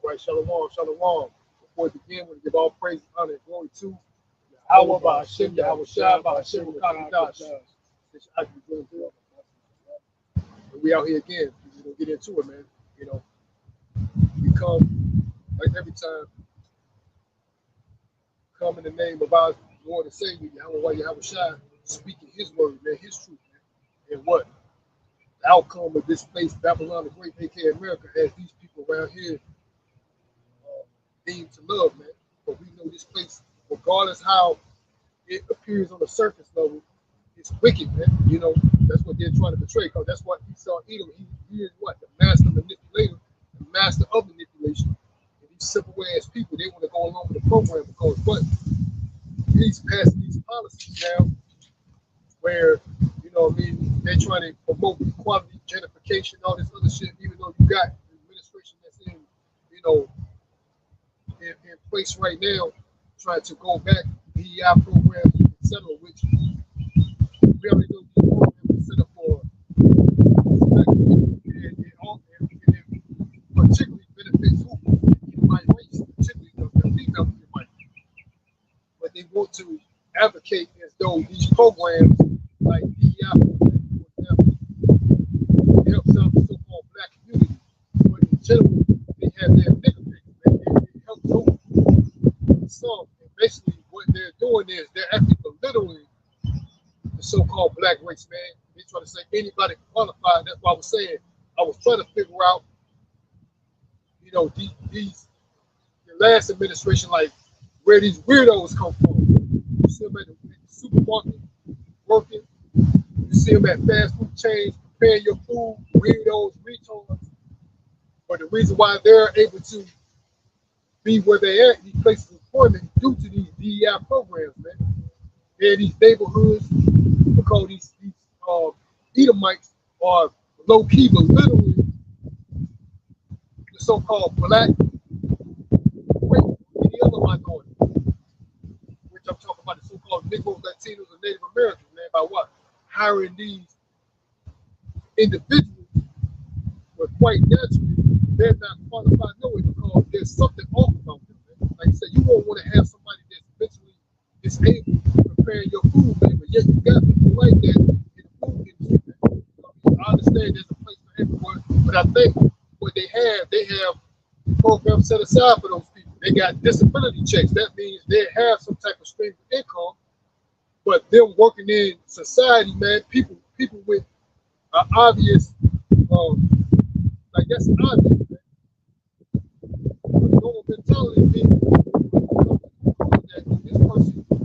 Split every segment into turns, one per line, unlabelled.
Right, shalom, shalom. Before we begin, we give all praise, honor, and glory to Yahweh, Ba'ashem, Yahweh Shai, Ba'ashem, Wakadash. We out here again. We're gonna get into it, man. You know, we come like every time, come in the name of our Lord and Savior, Yahweh Shai, speaking His word, man, His truth, man. And what the outcome of this place, Babylon the Great, aka America, as these people around here deem to love, man. But we know this place, regardless how it appears on the surface level, it's wicked, man. You know, that's what they're trying to portray. Because that's what Esau Edom, he is what? The master manipulator, the master of manipulation. And these simple ass people, they want to go along with the program because what? He's passing these policies now where, you know what I mean, they're trying to promote equality, gentrification, all this other shit, even though you got the administration that's in, you know, in place right now, trying to go back DEI programs, etc., which we already know these programs are set up for, and it particularly benefits who? My race, particularly the female might. But they want to advocate as though these programs, like DEI programs, for example, helps out the so-called black community. But in general, they have their nigger pick, and it helps those some. And basically, what they're doing is they're actually belittling the so-called black race, man. They try to say anybody qualified. That's why I was saying I was trying to figure out, you know, these the last administration, like where these weirdos come from. You see them at the supermarket working. You see them at fast food chains preparing your food. Weirdos, retards. But the reason why they're able to be where they're at, these places of employment, due to these DEI programs, man. They're these neighborhoods because these Edomites are low key, but literally the so-called black, any other minority, which I'm talking about the so-called Negroes, Latinos, and Native Americans, man, by what? Hiring these individuals, but quite naturally, they're not qualified knowing because there's something off about them, man. Like I said, you won't want to have somebody that's mentally disabled preparing your food, man, but yet you got people like that in the food industry, man. I understand there's a place for everyone, but I think what they have programs set aside for those people. They got disability checks. That means they have some type of stream of income, but them working in society, man, people with obvious, like that's obvious, man. Normal mentality means that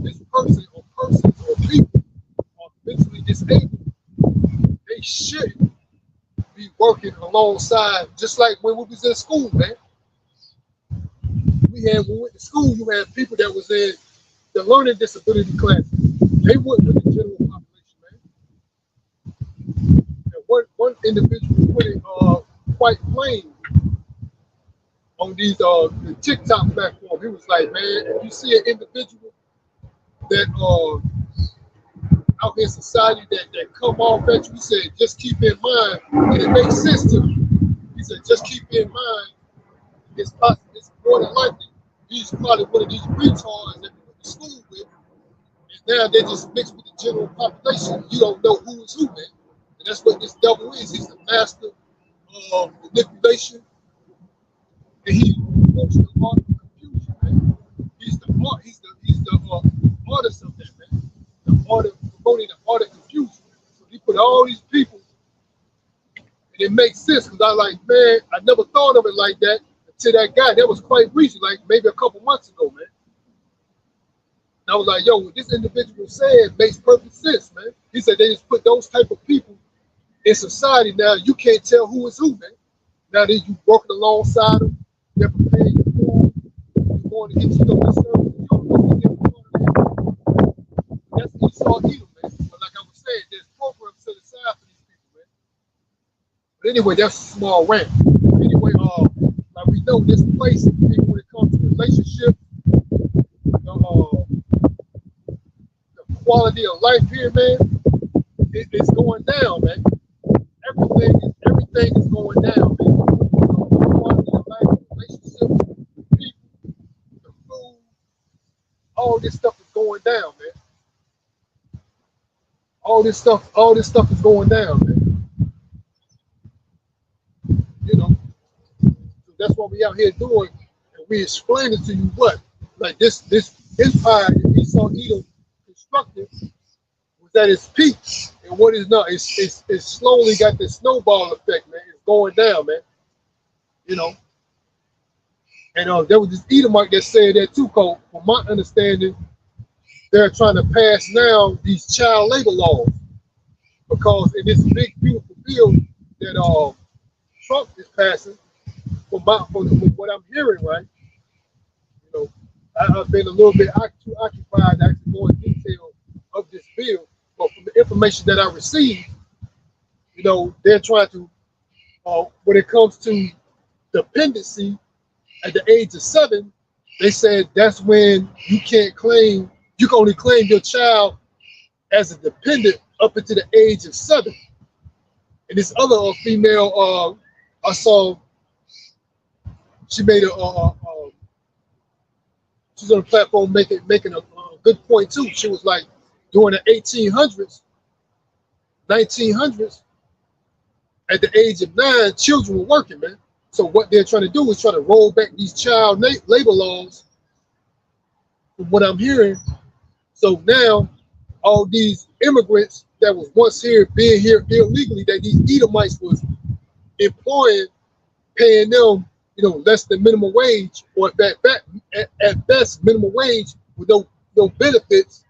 this person or persons or people are mentally disabled. They should be working alongside, just like when we was in school, man. When we went to school, you had people that was in the learning disability classes. They weren't with the general population, man. And one individual put it quite plain on these the TikTok platform. He was like, man, if you see an individual that out in society that come off at you, he said, just keep in mind, and it makes sense to me. He said, just keep in mind, it's possible, it's more than likely he's probably one of these retards that we went to school with, and now they just mixed with the general population. You don't know who is who, man. And that's what this devil is. He's the master of manipulation, and he promotes the art of confusion, man. He's the artist of that, man. The art of promoting the art of confusion. So he put all these people, and it makes sense because I like, man, I never thought of it like that until that guy. That was quite recent, like maybe a couple months ago, man. And I was like, yo, what this individual said makes perfect sense, man. He said they just put those type of people in society. Now you can't tell who is who, man. Now that you working alongside them, they're preparing your food, you're going to get you know service, you don't know what they're doing. That's Esau Edom, man. But like I was saying, there's programs set aside for these people, man. But anyway, that's a small rant. Anyway, like we know this place, people, when it comes to relationships, the quality of life here, man, it's going down, man. Everything is going down, man. Quality of life, relationships, all this stuff is going down, man. You know, so that's what we out here doing, and we explaining to you what, like this empire that Esau Edom constructed was at its peak, and what is not, it's slowly got this snowball effect, man. It's going down, man. You know, and there was this Edomite that said that too, Cole. From my understanding, they're trying to pass now these child labor laws because in this big beautiful bill that Trump is passing, from what I'm hearing, right? You know, I've been a little bit too occupied to actually go in detail of this bill, but from the information that I received, you know, they're trying to, when it comes to dependency at the age of 7, they said that's when you can't claim, you can only claim your child as a dependent up until the age of 7. And this other female, I saw, she made she's on a platform making a good point too. She was like, during the 1800s, 1900s, at the age of 9, children were working, man. So what they're trying to do is try to roll back these child labor laws, from what I'm hearing. So now, all these immigrants that was once here, being here illegally, that these Edomites was employing, paying them, you know, less than minimum wage, or at best minimum wage with no benefits,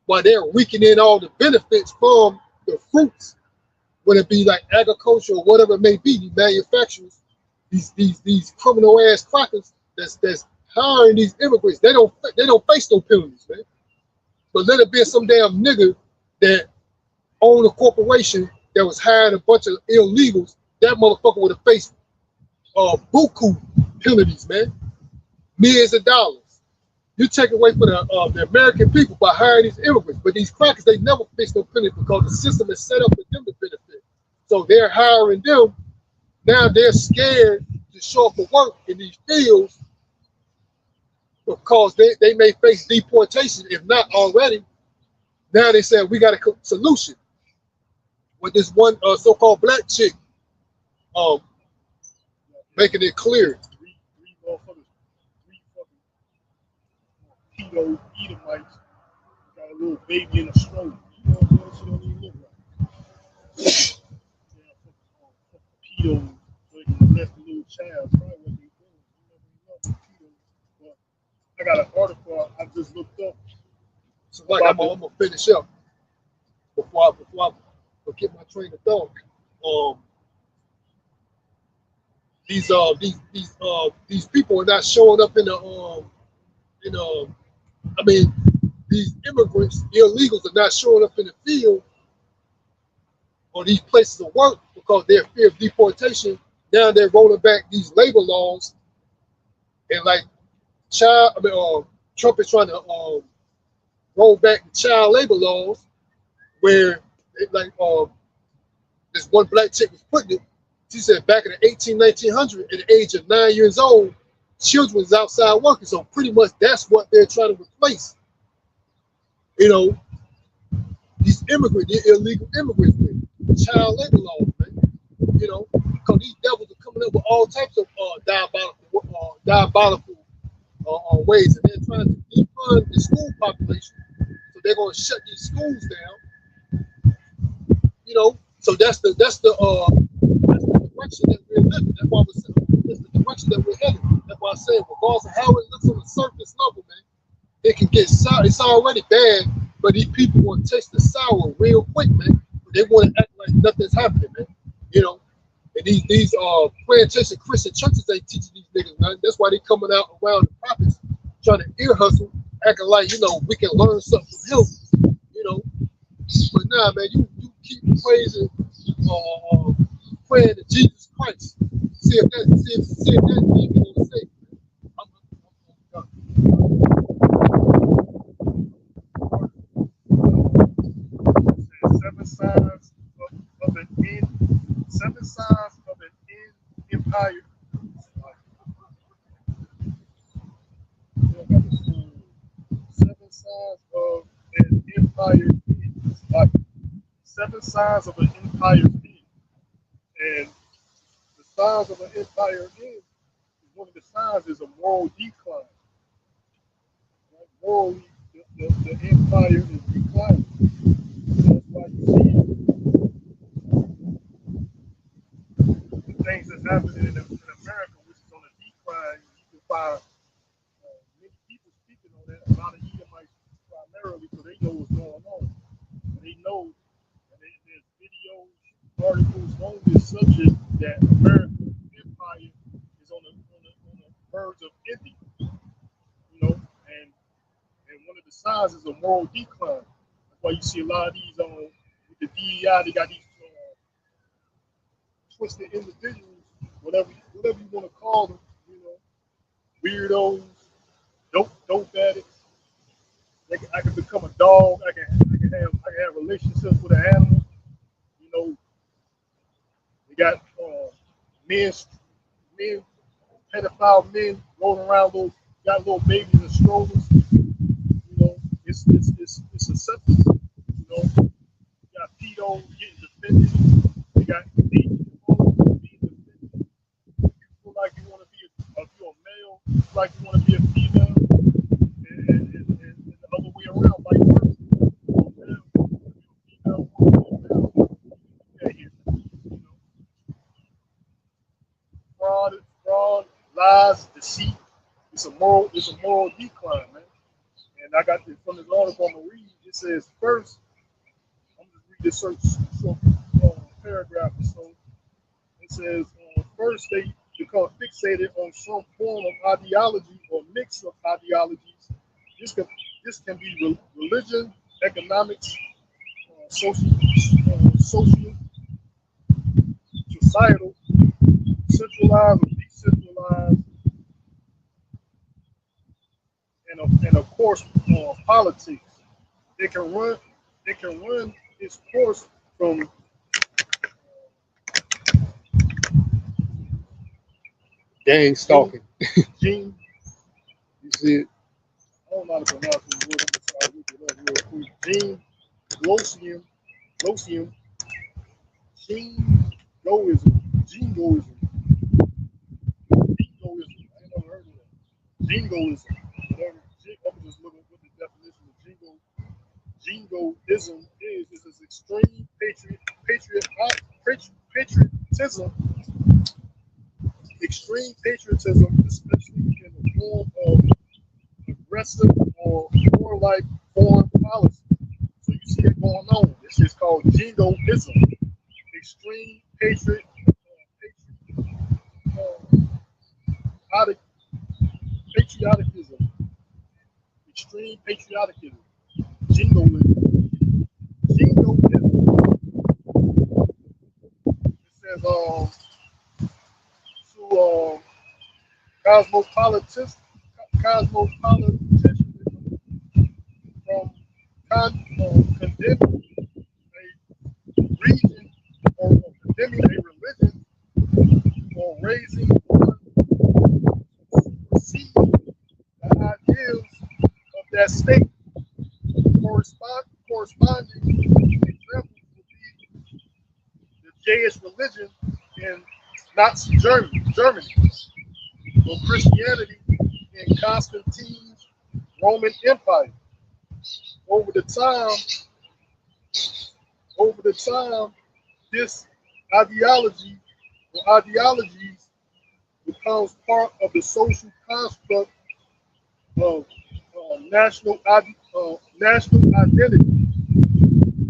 while they're reeking in all the benefits from the fruits, whether it be like agriculture or whatever it may be, the manufacturers, these criminal ass crackers that's hiring these immigrants. They don't face no penalties, man. But let it be some damn nigga that owned a corporation that was hiring a bunch of illegals. That motherfucker would have faced buku penalties, man. Millions of dollars. You take away from the American people by hiring these immigrants, but these crackers, they never face no penalty because the system is set up for them to benefit. So they're hiring them. Now they're scared to show up for work in these fields because they may face deportation, if not already. Now they said we got a solution with this one so-called black chick making it clear.
Three motherfuckers, three fucking pedo Edomites got a little baby in a stroller. You know what she don't even look like. Yeah, pedos, so they can molest a little child. Probably what they doing. You never know pedos. But I got an article I just looked up.
So like I'm gonna finish up before I get my train of thought. These people are not showing up I mean, these immigrants, the illegals are not showing up in the field or these places of work because they're fear of deportation. Now they're rolling back these labor laws, and like Trump is trying to roll back the child labor laws, where this one black chick was putting it. She said back in the 1900, at the age of 9 years old, children was outside working. So pretty much that's what they're trying to replace. You know, these immigrants, the illegal immigrants, with child labor laws, man. You know, because these devils are coming up with all types of diabolical ways, and they're trying to defund the school population. So they're going to shut these schools down. You know, so that's the direction that we're living. That's why we're saying that's the direction that we're heading. That's why I say, regardless of how it looks on the surface level, man, it can get sour. It's already bad, but these people want to taste the sour real quick, man. But they want to act like nothing's happening, man. You know, and these plantation Christian churches ain't teaching these niggas nothing. That's why they coming out around the prophets trying to ear hustle, acting like, you know, we can learn something from him. You know, but nah, man, you keep praising, praying to Jesus Christ. See if that's even gonna say.
Seven signs of an end. 7 signs of an end empire. Seven signs of an empire. Like 7 signs of an empire's end. And the signs of an empire's end, one of the signs is a moral decline. Right? Morally, the empire is declining. That's why you see the things that's happening in America, which is on a decline. You can find many people speaking on that. A lot of Edomites primarily, so they know what's going on. And they know, and there's videos, articles on this subject that America's empire is on the verge of ending. You know, and one of the signs is a moral decline. That's why you see a lot of these with the DEI, they got these twisted individuals, whatever you want to call them, you know, weirdos, dope addicts. I can become a dog. I can have relationships with an animal. You know, they got men, pedophile men rolling around got little babies in strollers. You know, it's a substance. You know, you got pedos getting defended. You got 18-year-olds being defended. You feel like you want to be if you're a male, you feel like you want to be a female, and the other way around, vice versa. Fraud, lies, deceit. It's a moral decline, man. And I got this from this article I'm gonna read. It says first, I'm just read this short paragraph or so. It says first they become fixated on some form of ideology or mix of ideologies. This can be religion, economics, social, societal, centralized or decentralized, and of course politics. It can run its course from
Gang stalking.
Gene.
You see it?
I don't know how to pronounce this word. I'm going to look it up real quick. Gene Losium, Jingoism, Jingoism. I ain't never heard of that. Jingoism. Whatever. I'm just looking at what the definition of Jingoism is this extreme patriotism, especially in the form of aggressive or warlike foreign policy. So you see it going on. This is called Jingoism, extreme patriotism, extreme patriotism, Jingoism. It says to cosmopolitanism from condemning a region or condemning a religion or raising one supersede the ideals of that state. Corresponding examples would be the Jewish religion in Nazi Germany, or Christianity in Constantine's Roman Empire. Over the time, this ideology or ideologies becomes part of the social construct of national identity.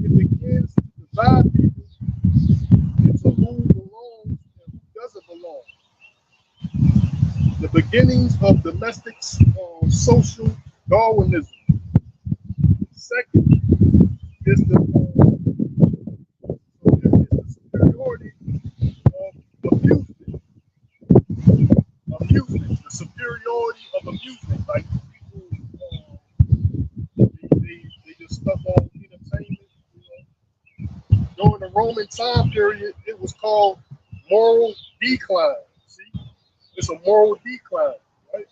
It begins to divide people into who belongs and who doesn't belong. The beginnings of domestic social Darwinism. Second is the superiority of amusement. The superiority of amusement. Like people, they just stuck on entertainment. You know. During the Roman time period, it was called moral decline. See, it's a moral decline, right?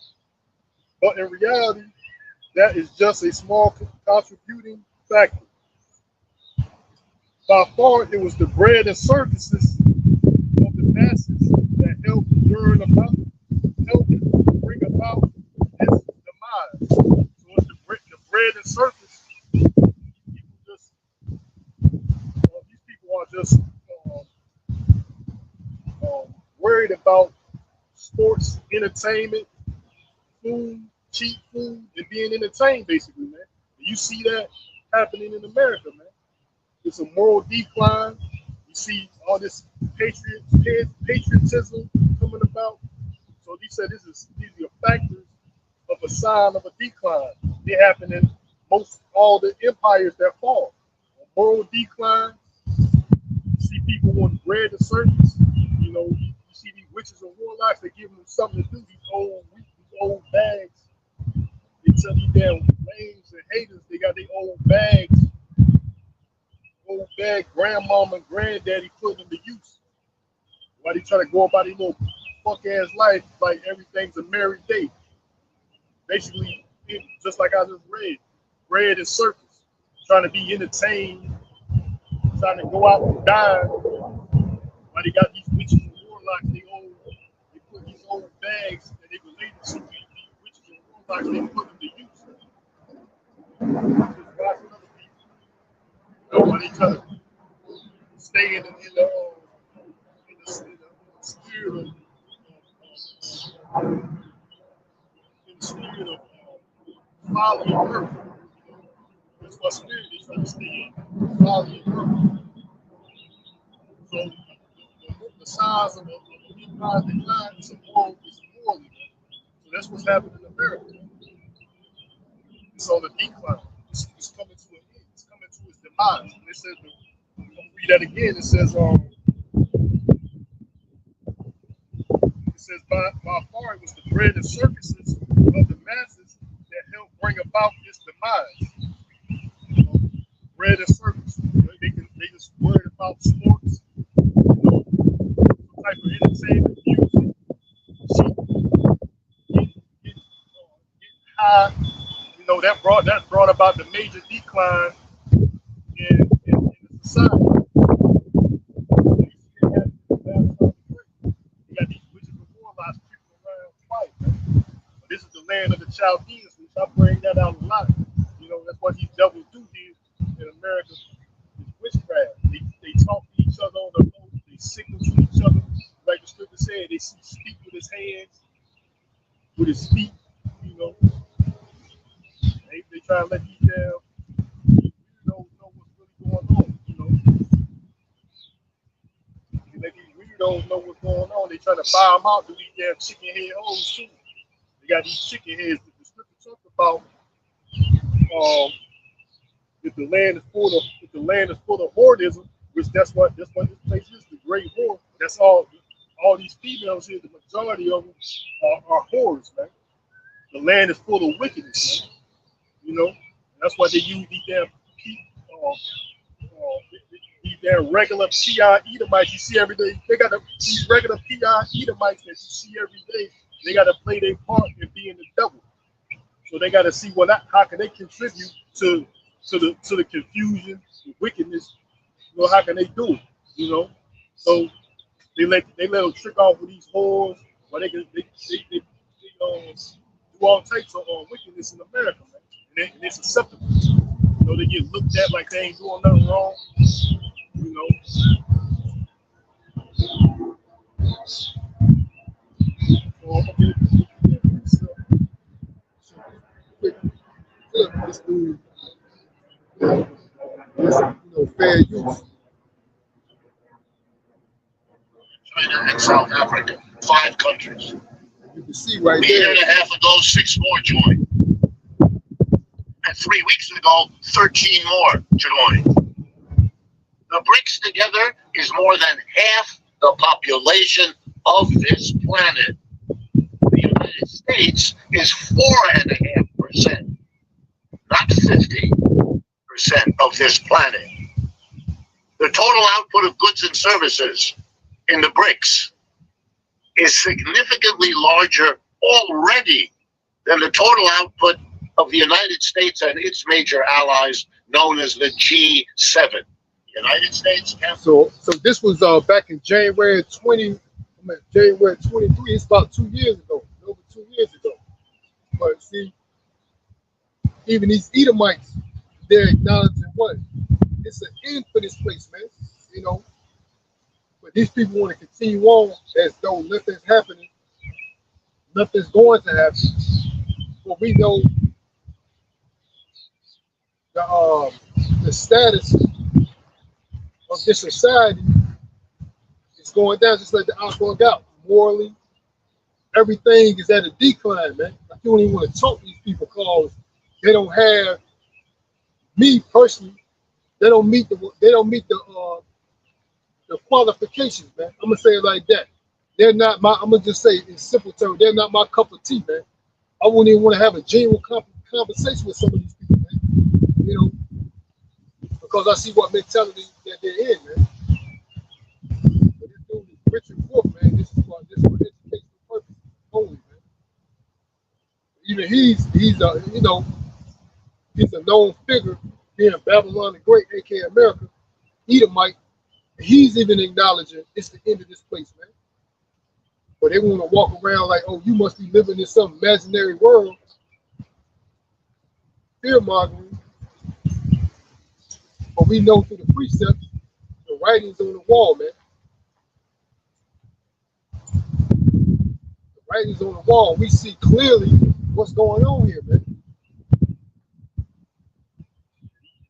But in reality, that is just a small contributing factor. by far, it was the bread and circuses of the masses that helped helped bring about this demise. So it's the bread and circus. These people are just worried about sports, entertainment, food, cheap food, and being entertained, basically, man. You see that happening in America, man. It's a moral decline. You see all this patriotism coming about. So he said these are factors of a sign of a decline. They happen in most all the empires that fall. A moral decline. You see people want bread and circus. You see these witches and warlocks. They give them something to do. These old bags. They tell these damn lames and haters they got their old bags. Old bag grandmama and granddaddy put them to use. Why they try to go about their little fuck ass life like everything's a merry day. Basically, just like I just read, bread and circus, trying to be entertained, trying to go out and dine. Why they got these witches and warlocks, they put these old bags that they related to these witches and warlocks, they put them to use. Just watching other people. Why they try to stay in the spirit of folly and earth. That's what spirit is trying to stay in. Folly and earth. So the size of the empire decline is morally. So that's what's happening in America. It's on the decline. It's coming to an end. It's coming to its demise. And it says, I'm gonna read that again. It says, by far it was the bread and circuses of the masses that helped bring about this demise. Bread and circus. They just worried about sports, some type of entertainment, music, getting high. That brought about the major decline in the society. You got these witches and warlocks creeping around twice. But this is the land of the Chaldeans, which I bring that out a lot. That's what these devils do here in America. Is witchcraft. They talk to each other on the road. They signal to each other. Like the scripture said, they speak with his hands, with his feet. They try to let these damn weirdos know what's really going on. They let these weirdos know what's going on. They try to buy them out to these damn chicken head hoes too. They got these chicken heads that the scripture talks about. If the land is full of whoredism, which that's what this place is, the great whore. That's all these females here, the majority of them are whores, man. The land is full of wickedness, man. That's why they use these damn regular PI Edomites you see every day. They got these regular PI Edomites that you see every day. They got to play their part in being the devil. So they got to see how can they contribute to the confusion, the wickedness. How can they do it? So they let them trick off with these whores, but they do all types of wickedness in America, man. And it's acceptable. They get looked at like they ain't doing nothing wrong.
Let's do fair use.
China and South Africa, 5 countries.
You can see right
a year
there.
and a half ago, 6 more joined. And 3 weeks ago, 13 more joined. The BRICS together is more than half the population of this planet. The United States is 4.5%, not 50% of this planet. The total output of goods and services in the BRICS is significantly larger already than the total output of the United States and its major allies known as the G7. United States, Canada.
So this was back in January 23. It's about 2 years ago, over 2 years ago. But see, even these Edomites, they're acknowledging what? It's an end for this place, man. You know. But these people want to continue on as though nothing's happening, nothing's going to happen. But we know the status of this society is going down, just like the outgoing out. Morally, everything is at a decline, man. Like you don't even want to talk to these people because they don't have me personally. They don't meet the qualifications, man. I'm gonna say it like that. They're not my. I'm gonna just say in simple terms. They're not my cup of tea, man. I wouldn't even want to have a genuine conversation with some of these people, man. You know, because I see what mentality that they're in, man. But this dude is Richard Wolf, man. This is for educational purposes only, man. Even he's a he's a known figure here in Babylon the Great, aka America, Edomite. He's even acknowledging it's the end of this place, man. But they want to walk around like, oh, you must be living in some imaginary world. Fear-mongering. But we know through the precepts, the writings on the wall, man. The writings on the wall, we see clearly what's going on here, man.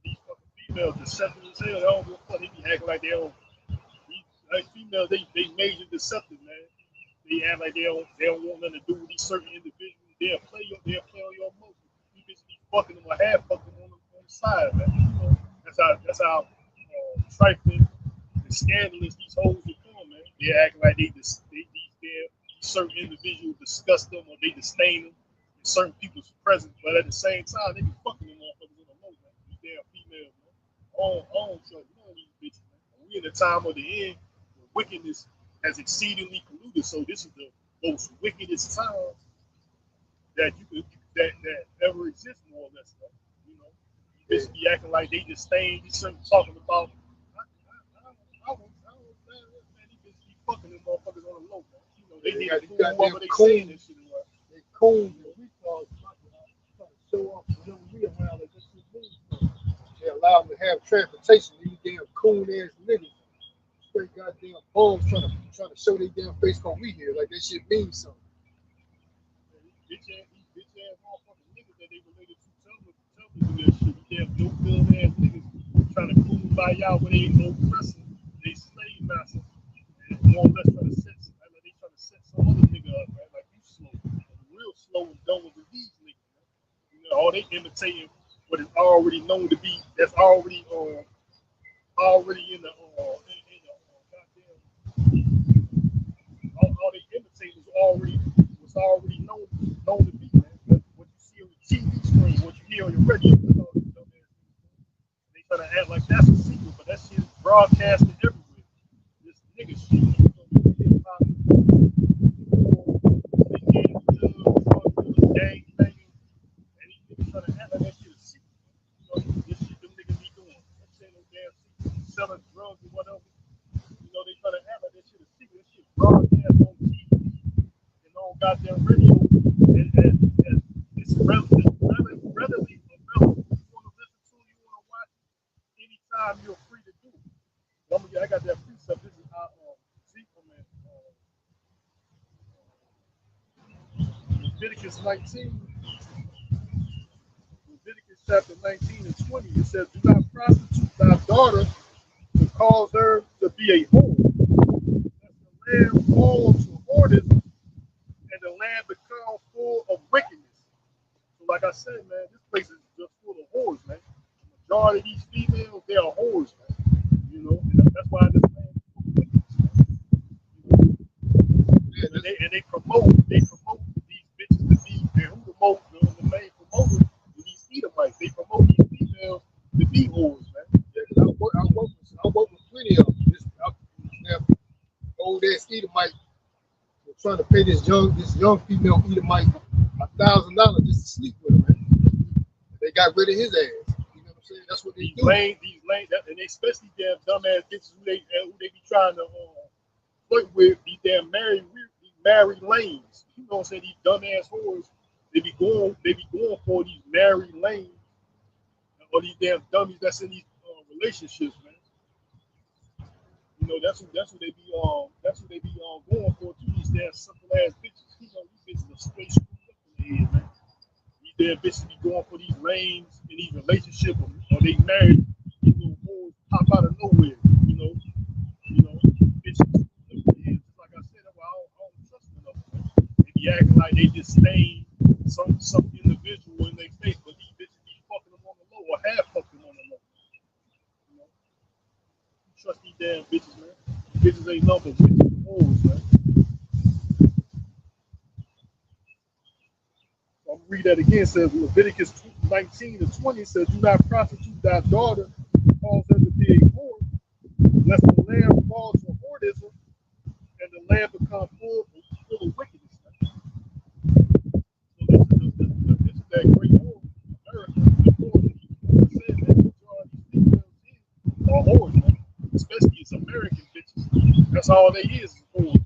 These fucking females deceptive as hell. They don't give a fuck. They be acting like they don't. Like females, they major deceptive, man. They act like they don't want nothing to do with these certain individuals. They'll play on your emotions. You just be fucking them or half fucking on the side, man. You know, that's how trifling and scandalous these hoes become, man. They act like these certain individuals disgust them or they disdain them in certain people's presence, but at the same time they be fucking them motherfuckers in the low, man. These damn females, man. On so none of these bitches, man. We in the time of the end. Wickedness has exceedingly polluted, so this is the most wickedest time that ever exists, more or less. Man. You know, bitches be acting like they disdain these certain talking about. I don't man, these bitches be fucking them motherfuckers on the low, man. You know, they need to do whatever they saying and shit.
They cool, we call it trying to show off whenever we around like this. They allow them to have transportation. These damn coon ass niggas. Straight goddamn bombs trying to show their damn face because we here. Like that shit means something.
These bitch ass motherfucking niggas that they related to tell me that shit. These damn no good ass niggas trying to cool by y'all when they ain't no oppressor. They slave masters. And more or less trying to set some other nigga up, man. Like you slow. Real slow and dumb with these niggas, man. You know, all they imitating what is already known to be, that's already in the all they imitate was already known to be, man. But what you see on the TV screen, what you hear on your radio, they try to act like that's a secret, but that shit is broadcasted everywhere. This nigga shit. Gang banging, and these niggas trying to act like that shit is secret. You know, this shit them niggas be doing. That shit no damn secret. Selling drugs or whatever. You know, they try to act like that shit is secret. That shit broadcast on TV and on goddamn radio. And it's readily available. You want to listen to, you want to watch, anytime you're free to do it. I got that precept. This is how Ezekiel, man. Leviticus 19. Leviticus chapter 19 and 20. It says, do not prostitute thy daughter to cause her to be a whore. That the land fall to whoredom and the land become full of wickedness. So like I said, man, this place is just full of whores, man. The majority of these females, they are whores, man. You know, and that's why this land is full of wickedness, man. You know? And they promote these bitches to be, and who promote the main promoter is these Edomites. They promote these females to be whores, man.
Yeah, I work with plenty of them. Old ass Edomite trying to pay this young female Edomite $1,000 just to sleep with him, man. They got rid of his ass. You know what I'm saying? That's what they
These
do.
lame, and especially damn dumbass bitches who they be trying to flirt with, these damn married lanes. You know what I'm saying? These dumbass whores, they be going for these married lanes or these damn dummies that's in these relationships, man. You know, that's what they be going for too. These damn simple ass bitches. You know, these bitches are straight screwed up in the head, man. These damn bitches be going for these lanes in these relationships, or they married. These little boys pop out of nowhere. You know, bitches. Like I said, I don't trust them enough, man. They be acting like they just stain some individual in their face, but these bitches be fucking them on the low or have fucked them on the low. You know, trust these damn bitches, man. Bitches ain't nothing but bitches and hoes, man. So I'm gonna read that again. It says Leviticus 19:20 says, "Do not prostitute thy daughter, cause her to be a whore, lest the land fall to whoredom, and the land become full of wickedness." So this is that great war, America. The war that said that majority females are whores, man. Especially it's American bitches. That's all they is whores.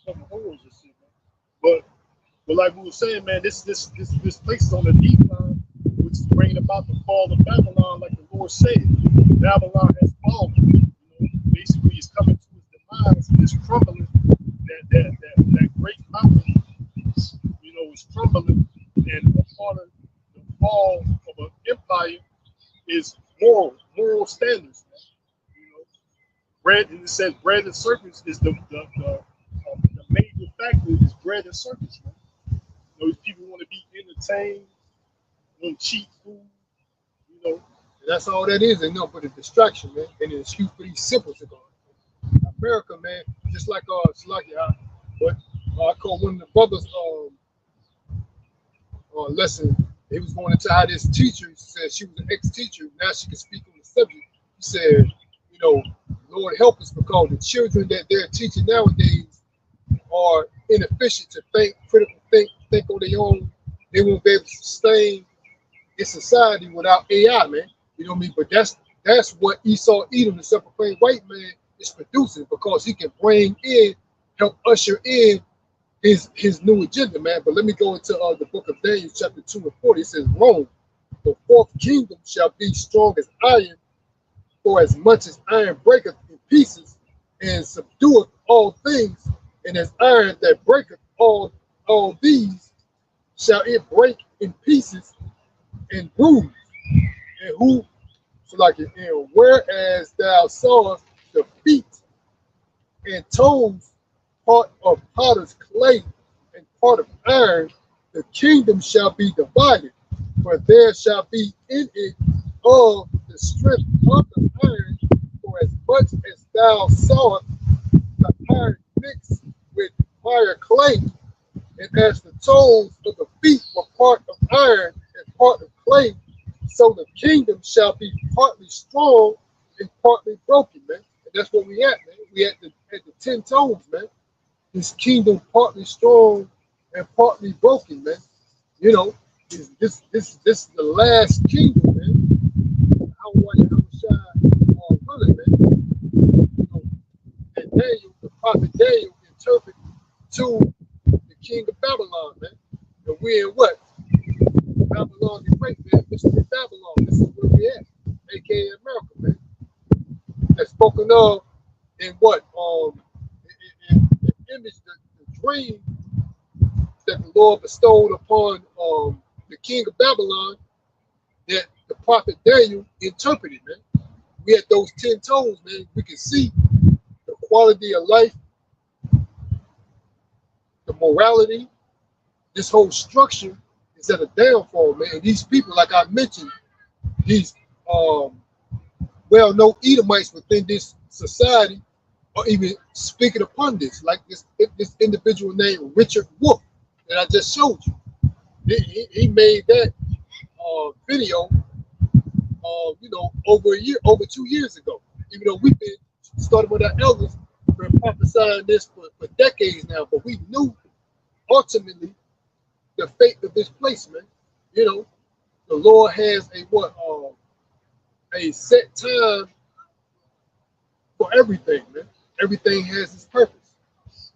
Some whores and shit, man. But like we were saying, man, this place is on the decline, which is bringing about the fall of Babylon, like the Lord said. Babylon has fallen. You know, basically, it's coming to its demise. It's crumbling. That great mountain, you know, is crumbling, and a part of the fall of an empire is moral standards. Man. You know, bread, and it says bread and circus is the major factor is bread and circus. Man. You know, people want to be entertained, want cheap food, you know.
And that's all that is, and no, but a distraction, man, and an excuse for these simple cigars. America, man, just like but I called one of the brothers lesson. He was going into how this teacher said she was an ex-teacher. Now she can speak on the subject. He said, you know, Lord help us, because the children that they're teaching nowadays are inefficient to think, critical think on their own. They won't be able to sustain in society without AI, man. You know what I mean? But that's what Esau Edom, the self-proclaimed white man, is producing, because he can help usher in his new agenda, man. But let me go into the book of Daniel, chapter 2 and 40. It says, Rome, the fourth kingdom, shall be strong as iron, for as much as iron breaketh in pieces and subdueth all things, and as iron that breaketh all these, shall it break in pieces and bruise. And whereas thou sawest the feet and toes, part of potter's clay and part of iron, the kingdom shall be divided, for there shall be in it of the strength of the iron, for as much as thou sawest the iron mixed with fire clay, and as the toes of the feet were part of iron and part of clay, so the kingdom shall be partly strong and partly broken, man. And that's what we at, man. We at the 10 toes, man. This kingdom partly strong and partly broken, man. You know, this is the last kingdom, man. How really, man. You know, and Daniel, the prophet Daniel, interpret to the king of Babylon, man. And we're in what? Babylon the Great, man. Mystery Babylon. This is where we at, aka America, man. That's spoken of in what? In the image, the dream that the Lord bestowed upon the king of Babylon, that the prophet Daniel interpreted, man. We had those 10 toes, man. We can see the quality of life, the morality, this whole structure is at a downfall, man. And these people, like I mentioned, these well-known Edomites within this society are even speaking upon this, like this individual named Richard Wolff that I just showed you. He made that video, you know, over 2 years ago. Even though we've been started with our elders, been prophesying this for decades now, but we knew ultimately the fate of this place, man. You know, The Lord has a set time for everything, man. Everything has its purpose.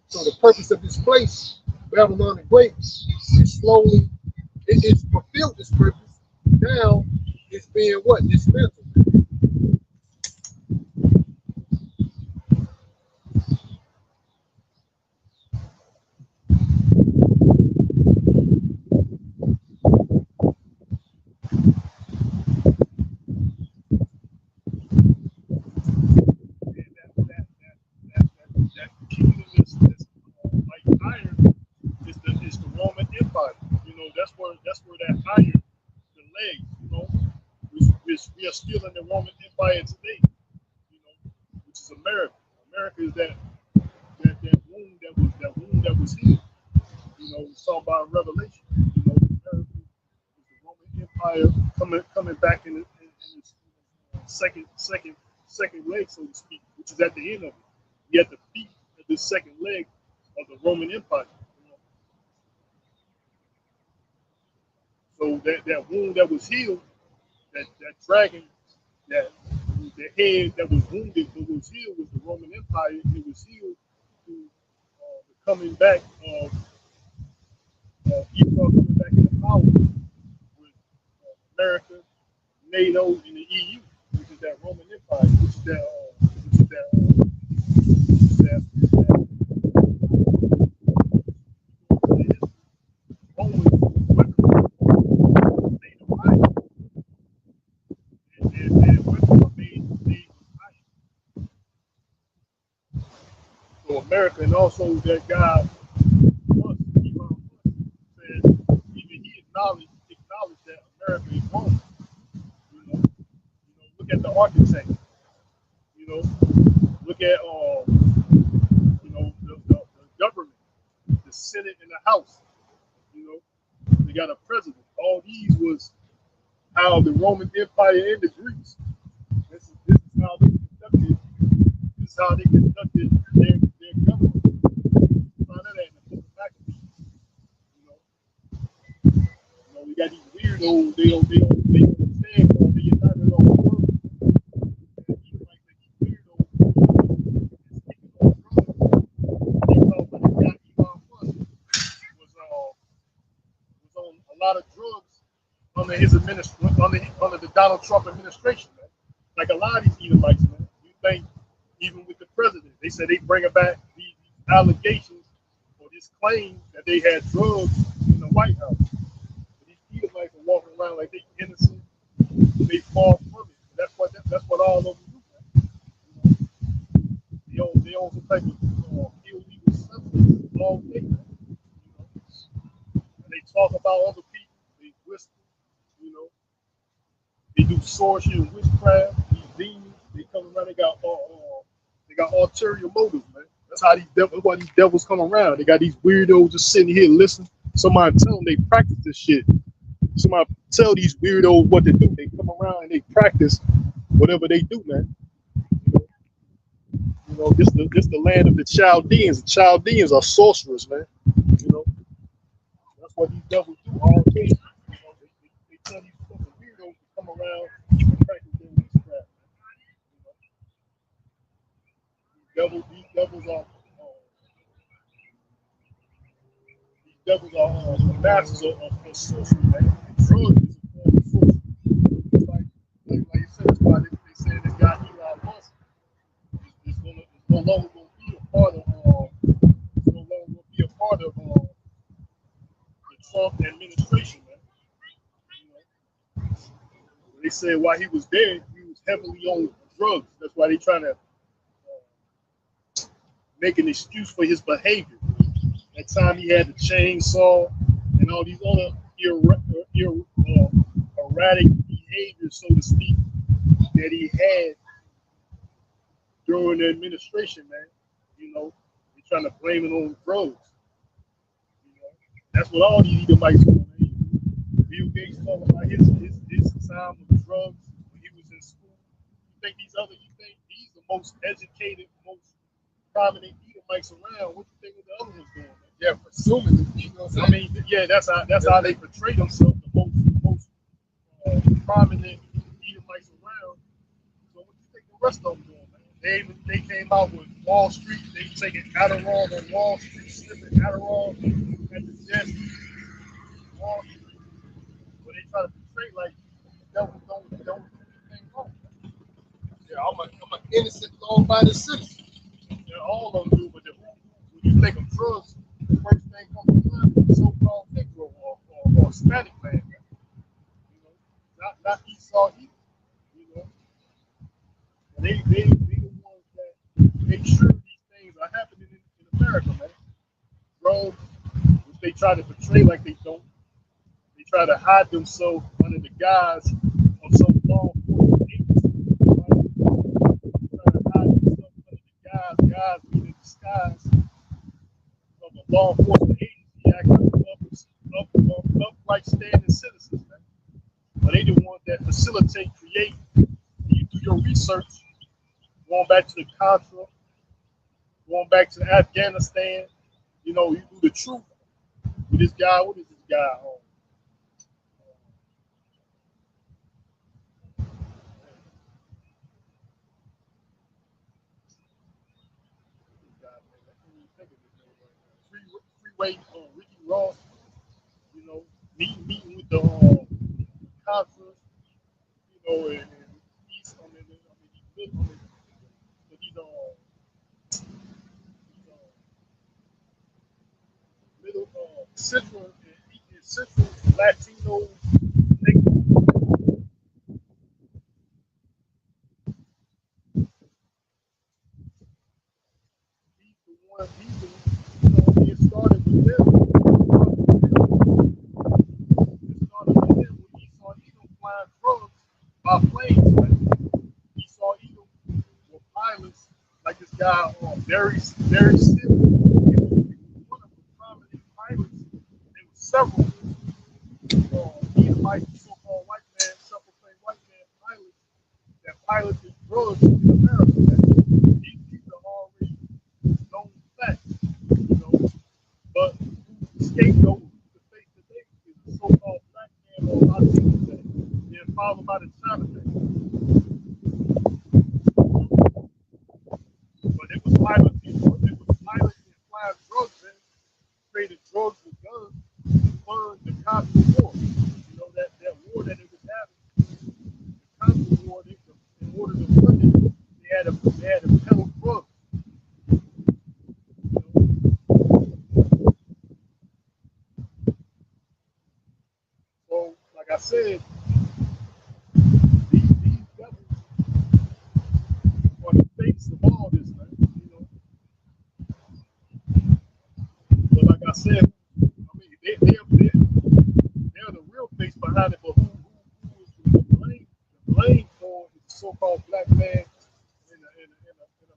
So the purpose of this place, Babylon the Great, is slowly it's fulfilled its purpose. Now it's being what? Dismantled.
That kingdom is like iron is the Roman Empire. You know, that's where that iron, the legs, you know, we are still in the Roman Empire today, you know, which is America. America is that wound that was healed. You know, it's talking about Revelation. You know, America is the Roman Empire coming back in its second leg, so to speak, which is at the end of it. We at the feet of the second leg of the Roman Empire. You know? So that wound that was healed, that dragon, that the head that was wounded but was healed was the Roman Empire. It was healed through the coming back of Esau coming back into power with America, NATO, and the EU, which is that Roman Empire, which is that Roman weapons made of iron, and weapons are made of iron. So America, and also that guy Musk, Elon Musk, said even he acknowledged that America is wrong. Look at the architect. You know, look at the government, the Senate and the House. You know, they got a president. All these was how the Roman Empire and the Greeks. This is how they conducted. This is how they conducted their government. Find that in the book of Maccabees. We got these weirdos. They don't stand for. They united on the word. Was on a lot of drugs under his under the Donald Trump administration, man. Like a lot of these Edomites, man. You think even with the president, they said they bringing back these allegations or this claim that they had drugs in the White House. But these Edomites are walking around like they innocent. They fall from it. That's what all of them do, man. They own some type of illegal substance all day, man. And they talk about other people. They whisper, you know. They do sorcery and witchcraft. These demons, they come around. They got ulterior motives, man. That's how why these devils come around. They got these weirdos just sitting here listening. Somebody tell them they practice this shit. Somebody tell these weirdos what to do. They come around and they practice whatever they do, man. This the land of the Chaldeans. The Chaldeans are sorcerers, man. That's what these devils do all day. They tell these fucking weirdos to come around and practice their witchcraft. These devils are the masters of sorcery, man. Drugs is a form of sorcery. Like you said, that's why they said this guy Elon Musk is no longer going to be a part of the Trump administration, man. They said while he was there, he was heavily on drugs. That's why they trying to make an excuse for his behavior. That time he had the chainsaw and all these other erratic behaviors, so to speak, that he had during the administration, man. They're trying to blame it on drugs. That's what all these Edomites do, man. Bill Gates talking about his time with drugs when he was in school. You think he's the most educated, most prominent Edomites around? What do you think of the other ones doing, man?
Yeah, presumably,
I mean, yeah, that's how they portray themselves. The most prominent Edomites around. So what do you think the rest of them doing, man? They came out with Wall Street. They taking Adderall on Wall Street, sniffing Adderall at the desk, Wall Street. But they try to portray like devils don't do anything wrong.
Yeah, I'm an innocent law-abiding citizen.
Yeah, all of them do, but when you think of drugs, the first thing comes to mind is the so-called Negro or Hispanic man. You know, not Esau either. You know, and they the ones that make sure these things are happening in America, man. Drugs, which they try to portray like they don't. They try to hide themselves under the guise of some law enforcement agency. Right? They try to hide themselves under the guise being in disguise of a law enforcement agency acting upright standing citizens, man. But they the ones that facilitate, create, and you do your research, going back to the Contra, going back to Afghanistan, you know, you do the truth with this guy. What is this guy? Freeway, Ricky Ross, you know, meeting with the Contras, you know, and East, middle, central, and central Latino niggas. He's the one, you know, it started with them. It started with them when he saw Edom flying drugs by planes, man. He saw Edom with pilots like this guy, very simple. He was one of the prominent pilots. There were several Edomites, so-called white man, self-proclaimed white man pilots that piloted drugs in America, man. These are already known facts, you know. But the scapegoat to face today is a so-called black man or Latino man, then followed by the China man. But it was pilots, and flying drugs in, traded drugs with guns to fund the Contra War. You know, that war that it was having, the Contra War, in order to fund it, they had to peddle drugs. You know? So, like I said, these devils are the face of all this, man. You know, but like I said, I mean, they're the real face behind it. But who is the blame for is the so-called black man and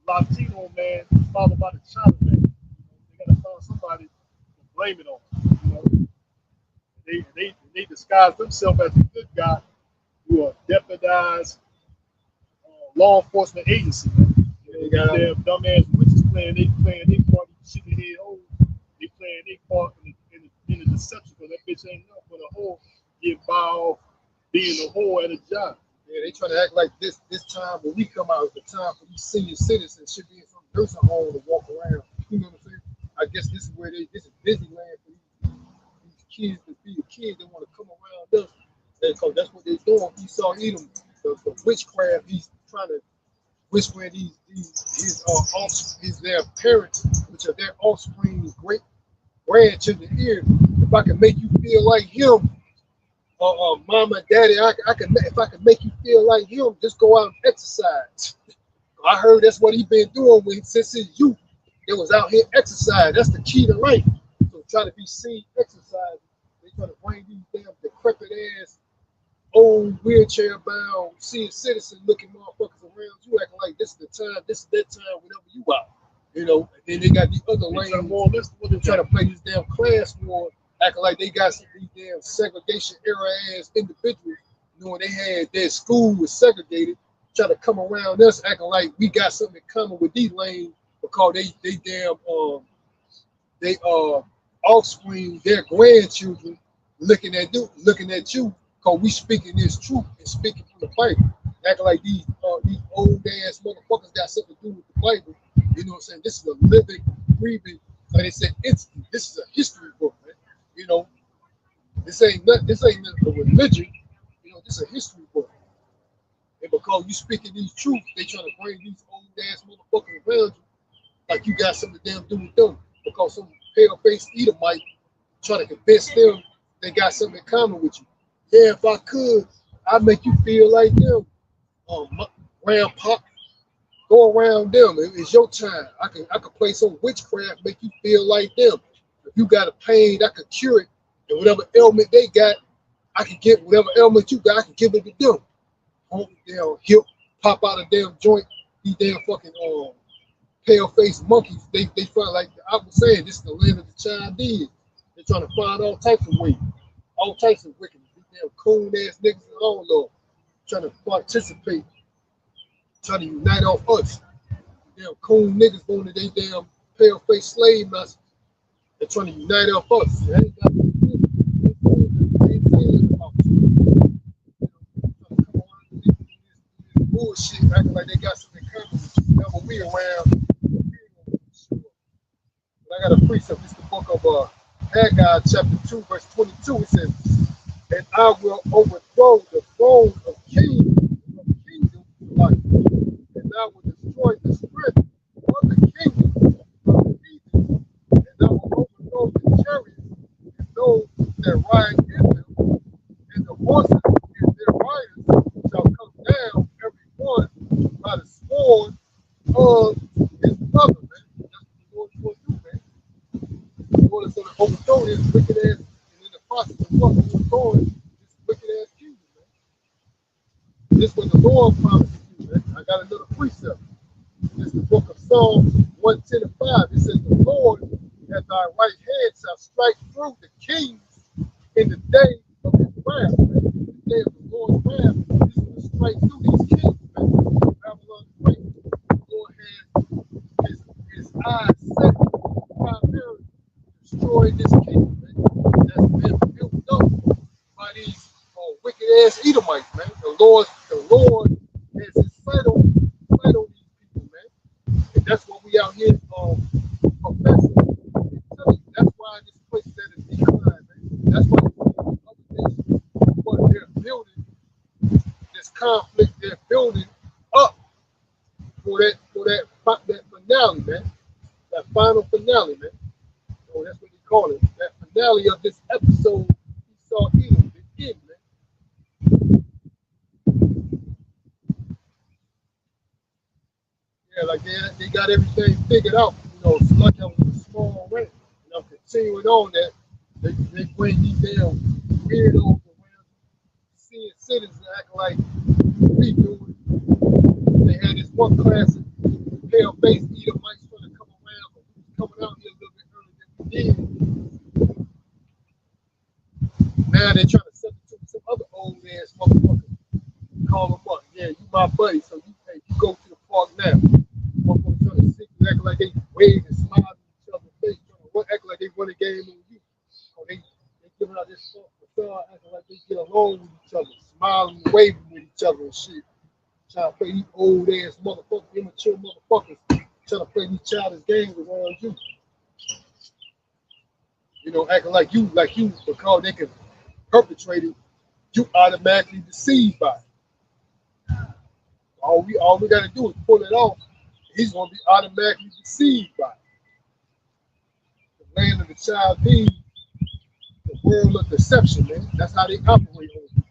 a Latino man, followed by the China man. You know, they gotta find somebody to blame it on. You know, they disguise themselves as a good guy who are deputized law enforcement agency. You know, they got them dumbass witches playing they part in the chicken head hole. They playing their part in the deception because that bitch ain't nothing but a whore get by off being a whore at a job.
Yeah, they try to act like this time when we come out, the time for these senior citizens should be in some nursing home to walk around. You know what I'm saying? I guess this is where this is Disneyland for these kids to be a kid. They want to come around us because that's what they're doing. Esau Edom, the witchcraft. He's trying to whisper in his their parents, which are their offspring, great grandchildren ear. If I can make you feel like him, mama, daddy, I can. If I can make you feel like him, just go out and exercise. I heard that's what he been doing since his youth. It was out here exercise. That's the key to life. So try to be seen exercising. They try to bring these damn decrepit ass, old wheelchair bound, senior citizen looking motherfuckers around you, acting like this is the time, this is that time, whenever you out. You know, and then they got these other lanes more lists when they try to play this damn class war, acting like they got some these damn segregation era ass individuals, knowing they had their school was segregated, try to come around us acting like we got something in common with these lanes because they damn they offspring, their grandchildren looking at you Cause we speaking this truth and speaking from the Bible. Acting like these old ass motherfuckers got something to do with the Bible. You know what I'm saying? This is a living, breathing, like they said, entity. This is a history book, man. You know, this ain't a religion. You know, this is a history book. And because you speaking these truths, they trying to bring these old ass motherfuckers around you like you got something to damn do with them. Because some pale faced Edomite trying to convince them they got something in common with you. Yeah, if I could, I'd make you feel like them. Grandpa, go around them. It's your time. I can play some witchcraft, make you feel like them. If you got a pain, I could cure it. And whatever ailment they got, I can get whatever ailment you got, I can give it to them. Damn hip pop out a damn joint. These damn fucking pale faced monkeys. They find like I was saying, this is the land of the Chinese. They're trying to find all types of ways, all types of wickedness. These damn coon ass niggas and all though, trying to participate, trying to unite off us. Damn coon niggas going to they damn pale faced slave masters. They're trying to unite off us. They ain't got no bullshit, acting like they got something common with you. Whenever we around, but I got a precept. It's the book of Haggai, chapter 2, verse 22. It says, "And I will overthrow the thrones of kingdoms, like, and I will destroy the strength of the kingdom of the heathen, and I will overthrow the chariots and those that ride in them, and the horses and their riders shall come down, every one by the sword of his brother." Man, that's what the Lord is going to do, man. The Lord is going to overthrow this wicked ass, and in the process of what overthrowing this wicked ass kingdom, man. This is what the Lord promised to do, man. I got another precept. This is the book of Psalms 110 and 5. It says, "The Lord at thy right hand shall strike through the kings in the day of his wrath." Man. The day of the Lord's wrath, he's going to strike through these kings, man. Babylon is great. The Lord has his eyes set primarily to destroy this kingdom, man. That's been built up by these wicked ass Edomites, man. The Lord has his sight on these people, man. And that's what we out here professing. That's why this place is at a decline, man. That's why other nations, what they're building, this conflict they're building up for that finale, man. That final finale, man. So that's what they call it. That finale of this episode, Esau Edom, the end, man. Yeah, like they got everything figured out. You know, it's like I was a small rant. And I'm continuing on that. They bring these damn weirdos around, seeing citizens acting like we do it. They had this one class of pale faced Edomites trying to come around, but we was coming out here a little bit earlier than we did. Now they're trying to substitute some other old ass motherfucker. Call them up. Yeah, you my buddy, so you go to the park now. Motherfuckers trying to sit and act like they wave and smile at each other's face, trying to act like they run a game on you. So they giving out this facade, acting like they get along with each other, smiling and waving with each other and shit. Trying to play these old ass motherfuckers, immature motherfuckers, trying to play these childish games around you. You know, acting like you, because they can perpetrate it, you automatically deceived by it. All we gotta do is pull it off. He's gonna be automatically deceived by it. The land of the Chaldees, the world of deception, man. That's how they operate on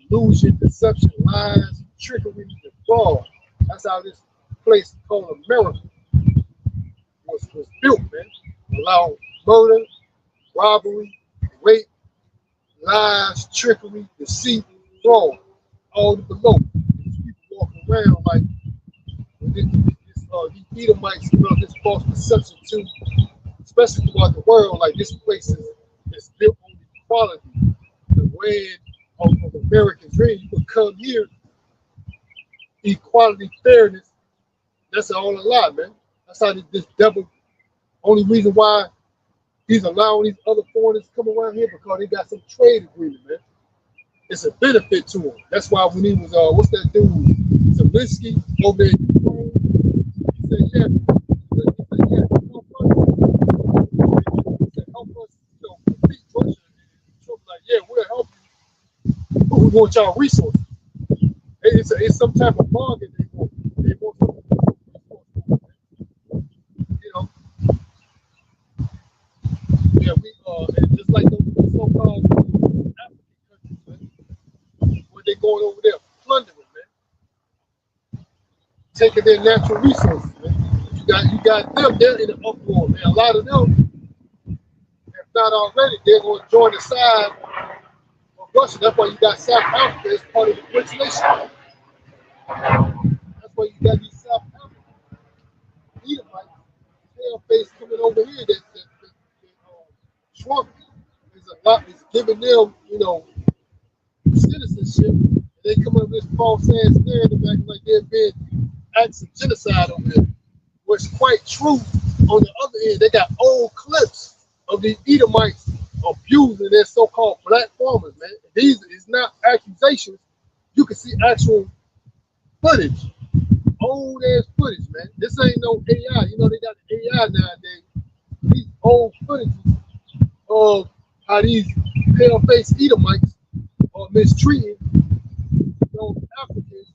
delusion, deception, lies, trickery, and fraud. That's how this place called America was built, man. Allow murder, robbery, rape, lies, trickery, deceit, fraud, all the below. These people walking around like these Edomites, you know, this false perception too, especially throughout the world, like this place is built on equality, the way of American dream. You would come here, equality, fairness, that's all a lie, man. That's how this devil, only reason why he's allowing these other foreigners to come around here because they got some trade agreement, man. it's a benefit to him. That's why when he was what's that dude, Zelensky over there in Ukraine, he said, yeah, help us, defeat Russia. And Trump like, yeah, we'll help you, but we want y'all resources. It's some type of bargain they want. They want some resources, you know. Yeah, we and just like those so-called African countries, man, where they going over there plundering, man, taking their natural resources, man. You got them, they're in an uproar, man. A lot of them, if not already, they're going to join the side of Russia. That's why you got South Africa as part of the BRICS nation. That's why you got these South African Edomites, pale-face coming over here that Trump is giving them, citizenship. And they come up with this false ass narrative acting like they're being acts of genocide over there. What's quite true on the other end, they got old clips of the Edomites abusing their so-called black farmers, man. These is not accusations. You can see actual footage, old ass footage, man. This ain't no AI. They got AI nowadays. These old footages of how these pale-faced Edomites are mistreating those Africans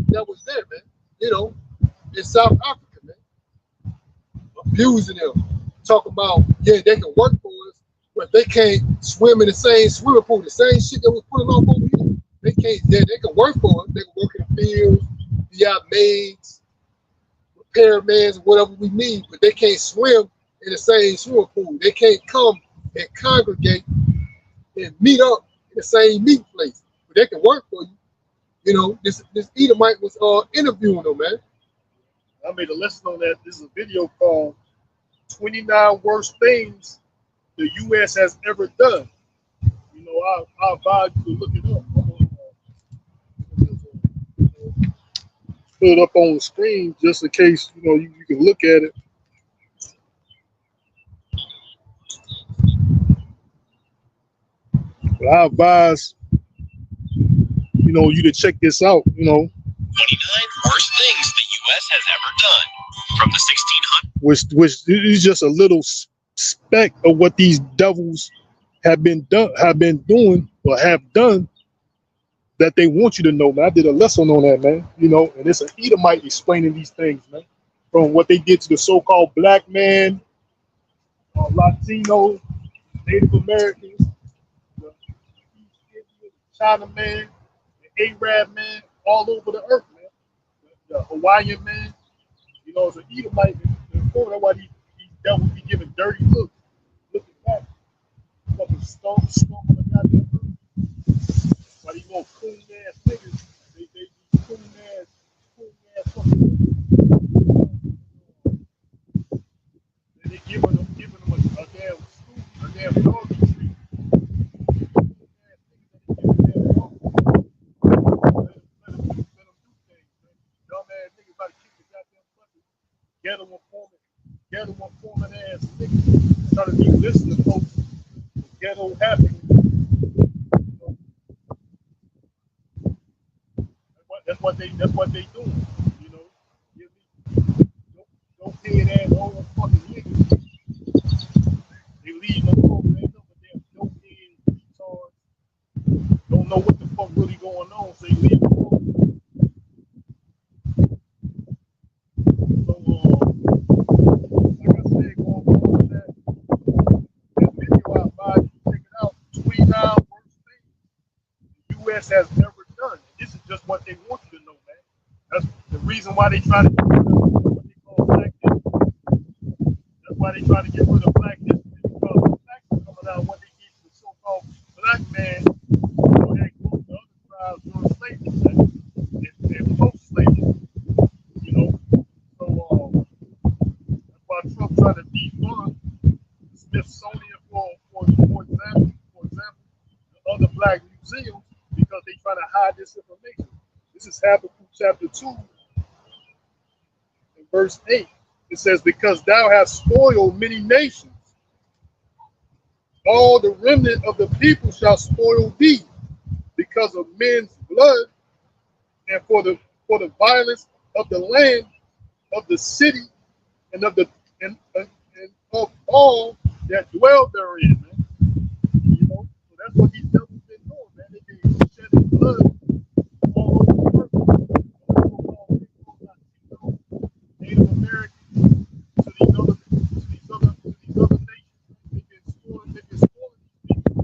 that was there, man. In South Africa, man. Abusing them. Talking about, yeah, they can work for us, but they can't swim in the same swimming pool. The same shit that was putting off over here. They can't, they can work for us. They can work in the fields, be out maids, repairmans, whatever we need, but they can't swim in the same swimming pool. They can't come and congregate and meet up in the same meeting place. But they can work for you. This Edomite was interviewing them, man.
I made a lesson on that. This is a video called 29 Worst Things the U.S. has ever done. I'll advise you to look it up. Put it up on the screen just in case, you can look at it. But I advise, you to check this out,
29 worst things the U.S. has ever done from the 1600s.
Which is just a little speck of what these devils have been doing or have done that they want you to know, man. I did a lesson on that, man. And it's an Edomite explaining these things, man. From what they did to the so-called black man, Latino, Native Americans, the China man, the Arab man, all over the earth, man. The Hawaiian man, it's an Edomite. That's why these devils be giving dirty looks. Looking back. Fucking stone on the goddamn earth. Why these little coon ass niggas, they coon ass fucking. And they giving them a damn scoop, a damn doggy treat. Let them do things, man. Dumb ass niggas about to kick the goddamn bucket. Ghetto informant ass niggas trying to be listening to folks. Ghetto happy. That's what they doing. Don't pay that old fucking niggas. They leave no program, but they're no head retards. Don't know what the fuck really going on, so they leave them alone. So like I said, going on with that video I advise you to check it out. 29 worst things the US has never done. This is just what they want you to know, man. That's the reason why they try to get rid of what they call black history. That's why they try to get rid of black history, because the facts are coming out what they did to the so-called black man that goes to other tribes during slavery and post-slavery. So that's why Trump tried to defund the Smithsonian for example, the other black museums, because they try to hide this information. This is Habakkuk chapter 2 and verse 8. It says, because thou hast spoiled many nations, all the remnant of the people shall spoil thee. because of men's blood and for the violence of the land, of the city, and of the and of all that dwell therein, man. You know, so that's what these devils been doing, man. They been shedding blood all over the earth. Native Americans to these other nations. They've been spoiling these people.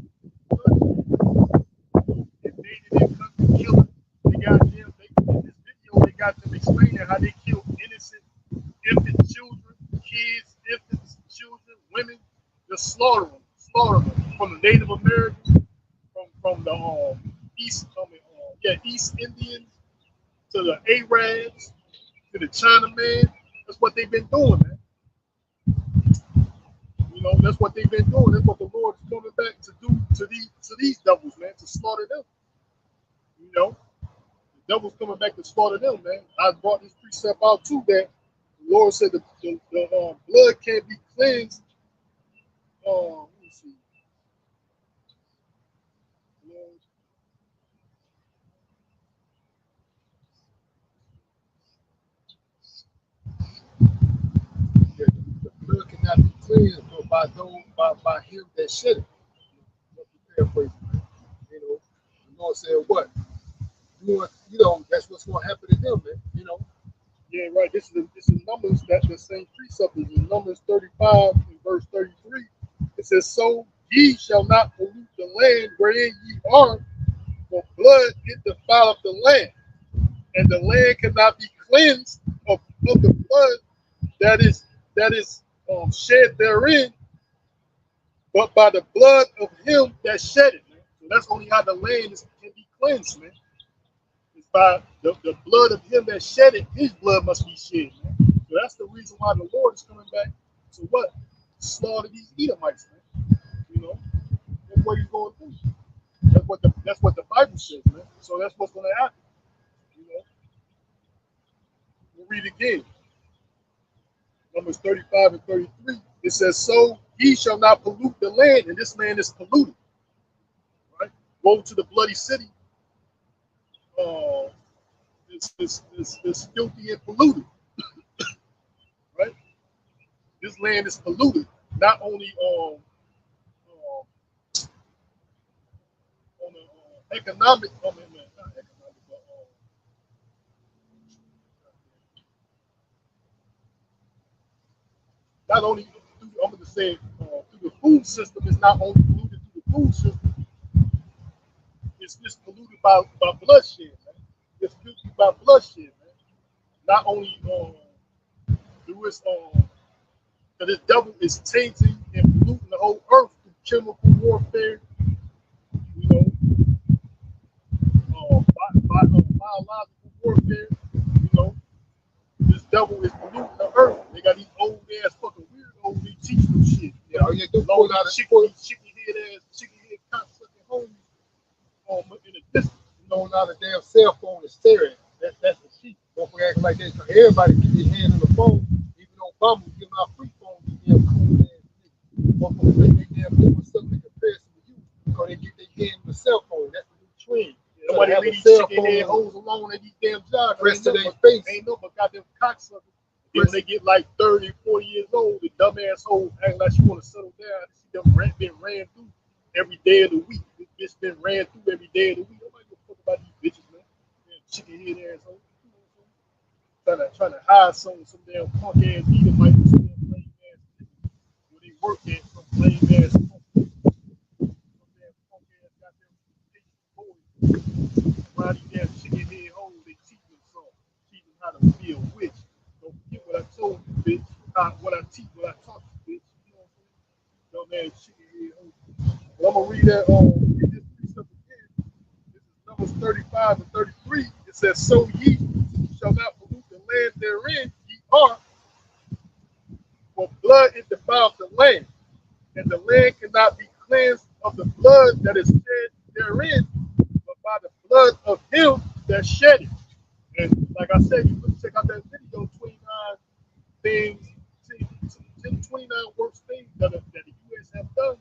Invaded their country, killing. They got them. In this video, they got them explaining how they killed innocent infant children, kids, infants, children, women. Just slaughter them from the Native Americans, from the East Indians to the Arabs to the Chinaman. That's what they've been doing, man. You know, that's what they've been doing. That's what the Lord is coming back to do to these devils, man, to slaughter them. You know, the devil's coming back to slaughter them, man. I brought this precept out too that the Lord said the blood can't be cleansed. Let me see.
Yeah, the blood cannot be cleansed by him that shed it. Paraphrasing, man. You know, the Lord said what? You know, that's what's going to happen to them, man. You know.
Yeah, right. This is Numbers, that the same precept is in Numbers 35 and verse 33. It says, "So ye shall not pollute the land wherein ye are, for blood it defileth the land, and the land cannot be cleansed of the blood that is shed therein, but by the blood of him that shed it." Man. So that's only how the land can be cleansed, man. It's by the blood of him that shed it. His blood must be shed, man. So that's the reason why the Lord is coming back to what? Slaughter these Edomites, man. You know, that's what he's going to do. That's what the Bible says, man. So that's what's going to happen. You know, we'll read again. Numbers 35 and 33. It says, "So he shall not pollute the land," and this land is polluted. Right? Go to the bloody city. It's filthy and polluted. Right? This land is polluted, not only on the economic, not economic, but not only through, I'm going to say through the food system. It's not only polluted through the food system. It's just polluted by bloodshed, man. It's filthy by bloodshed, man. Not only through its that this devil is tainting and polluting the whole earth through chemical warfare, you know, biological warfare, you know. This devil is polluting the earth. They got these old ass fucking weirdos. They teach them shit.
Yeah, all you do pull out
chicken head cocksucking homies in the distance.
Knowing how the damn cell phone is staring. That's the sheep. Don't forget acting like that. Everybody get their hand on the phone. Even Obama was giving out free phones. You damn cool ass nigga. Motherfuckers think they damn doing something in comparison to you because they get their hand on the cell phone. That's the new trend.
Nobody leave these chicken head hoes alone at these damn jobs.
Rest of their face.
Ain't no but goddamn cocksuckers. When they get like 30, 40 years old, the dumbass hoes acting like she want to settle down. See them been ran through every day of the week. This bitch been ran through every day of the week. Nobody give a fuck about these bitches, man. Chicken head assholes. Trying to hide some damn punk ass Edomite, some damn lame ass where they work at, some lame ass punk. Some damn punk ass goddamn boys. Around these damn chicken head hoes, they teach them something. Teach them how to be a witch. Don't forget what I told you, bitch. What I teach, what I taught you, bitch. You know what I'm saying? Dumb ass chicken head hoes. Well, I'm gonna read that read this precept again. This is Numbers 35 and 33. It says, "So ye shall not pollute the land therein ye are, for blood it defiles the land, and the land cannot be cleansed of the blood that is shed therein, but by the blood of him that shed it." And like I said, you can check out that video, 29 things, 29 worst things that the U.S. have done.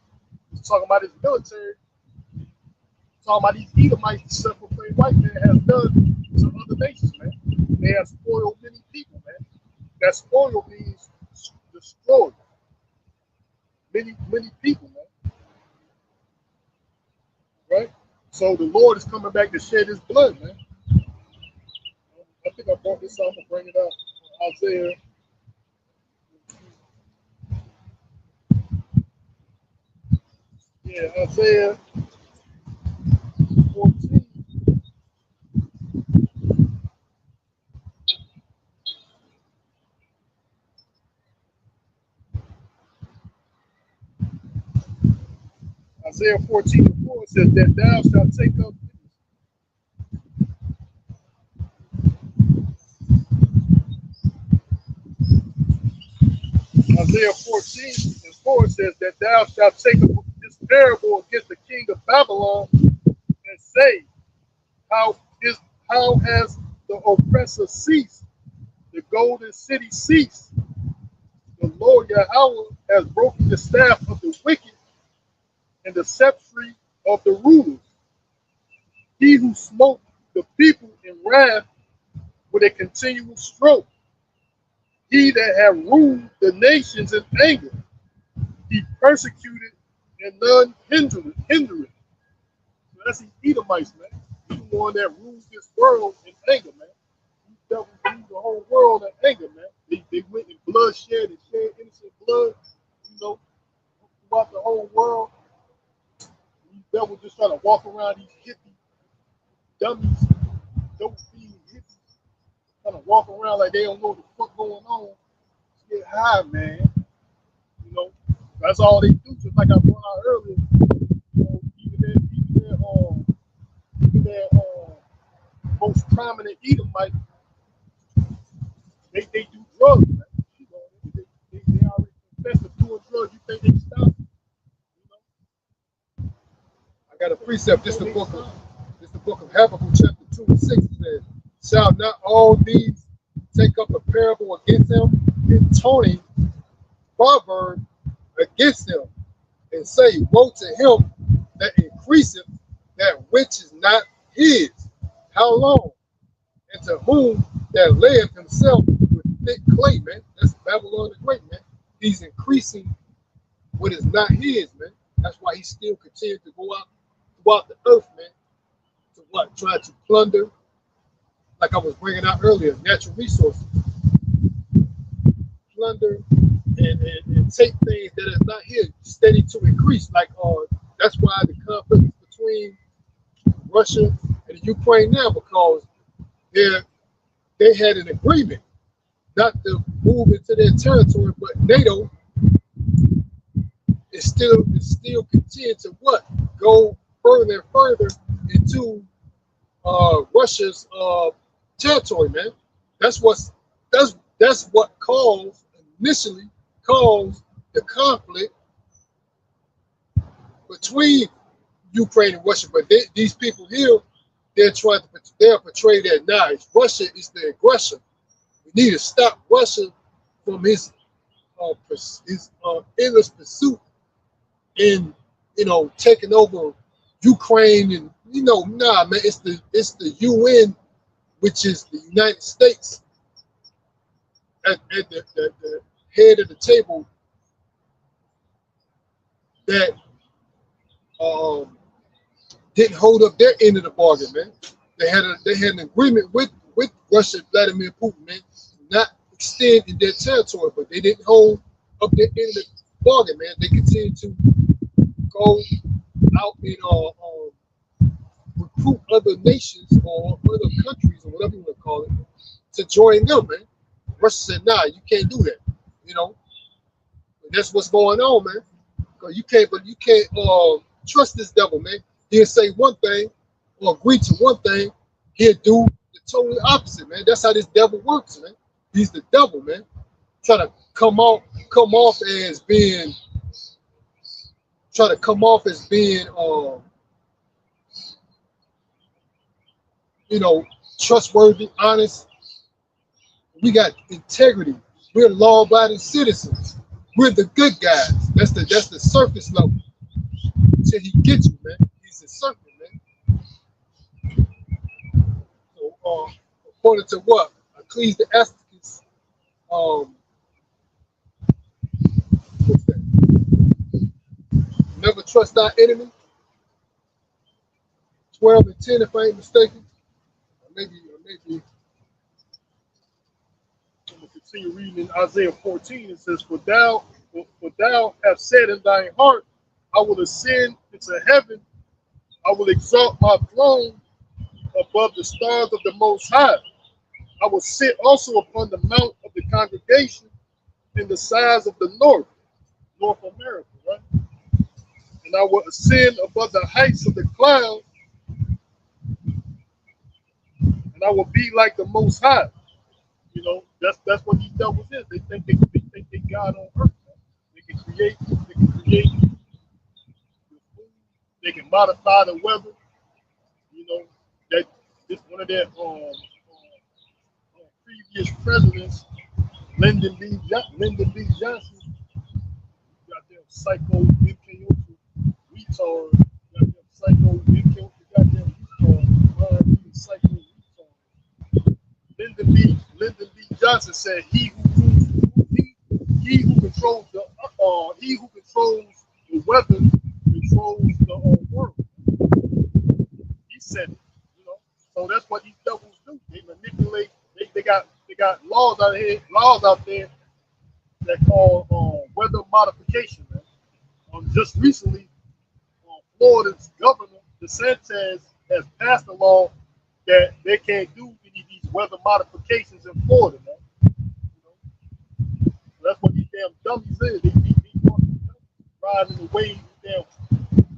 It's talking about his military. Talking about these Edomites, the self-proclaimed white man, has done to other nations, man. They have spoiled many people, man. That spoil means destroyed many people, man. Right? So the Lord is coming back to shed his blood, man. I think I brought this up. I'm going to bring it up. Isaiah. Yeah, Isaiah 14. Isaiah 14:4 says that thou shalt take up. Isaiah 14:4 says that thou shalt take up this parable against the king of Babylon and say, how has the oppressor ceased? The golden city ceased. The Lord Yahweh has broken the staff of the wicked and the sceptre of the rulers. He who smote the people in wrath with a continual stroke. He that have ruled the nations in anger. He persecuted and none hindered. So that's the Edomites, man. He's the one that rules this world in anger, man. He devils rule the whole world in anger, man. They went in bloodshed and shed innocent blood, you know, throughout the whole world. These devils just trying to walk around these hippie dummies, dope fiend hippies, trying to walk around like they don't know what the fuck going on. Get high, man. You know, that's all they do. Just like I brought out earlier, you know, even their most prominent Edomite, they do drugs, man. You know, they already confess to doing drugs. You think they can stop it? You know?
I got a precept. This is the book of Habakkuk, chapter 2 and 6. It says, shall not all these take up a parable against him, and Tony proverb against him, and say, woe to him that increaseth that which is not his. How long? And to whom that layeth himself with thick clay, man. That's Babylon the Great, man. He's increasing what is not his, man. That's why he still continues to go out throughout the earth, man. To what? Try to plunder, like I was bringing out earlier, natural resources. Plunder and take things that is not here, steady to increase. Like that's why the conflict between Russia and the Ukraine now, because they had an agreement not to move into their territory, but NATO is still continuing to what? Go further and further into Russia's territory, man. That's what initially caused the conflict between Ukraine and Russia. But these people here, they're portray that now Russia is the aggressor. We need to stop Russia from his endless pursuit in taking over Ukraine, and nah, man, it's the UN, which is the United States at the head of the table, that didn't hold up their end of the bargain, man. They had an agreement with Russia, Vladimir Putin, man, not extend in their territory, but they didn't hold up their end of the bargain, man. They continued to go out and recruit other nations or other countries or whatever you want to call it to join them, man. Russia said, nah, you can't do that, And that's what's going on, man. Because you can't trust this devil, man. He'll say one thing or agree to one thing, he'll do the totally opposite, man. That's how this devil works, man. He's the devil, man. Trying to come off as being trustworthy, honest. We got integrity. We're law-abiding citizens. We're the good guys. That's the surface level. Till he gets you, man. He's a serpent, man. according to what? Ecclesiastes, um, what's that? Never trust thy enemy. 12:10, if I ain't mistaken. Or maybe.
I'm going to continue reading in Isaiah 14. It says, For thou hast said in thine heart, I will ascend into heaven, I will exalt my throne above the stars of the Most High. I will sit also upon the mount of the congregation in the sides of the North America, right? And I will ascend above the heights of the clouds, and I will be like the Most High. You know, that's what these devils is. They think they God on earth. Man. They can create the food, they can modify the weather. You know, that this one of their previous presidents, Lyndon B. Johnson, goddamn psycho MK Ultra retard, goddamn psycho MK Ultra goddamn retard, psycho retard. Lyndon B. Johnson said, he who controls the weather controls the world." He said it, you know. So that's what these devils do. They manipulate. They got laws out there that call weather modification. Man. Just recently, Florida's governor DeSantis has passed a law that they can't do any of these weather modifications in Florida, man. You know? So that's what these damn dummies is. They fucking dummies riding the wave, damn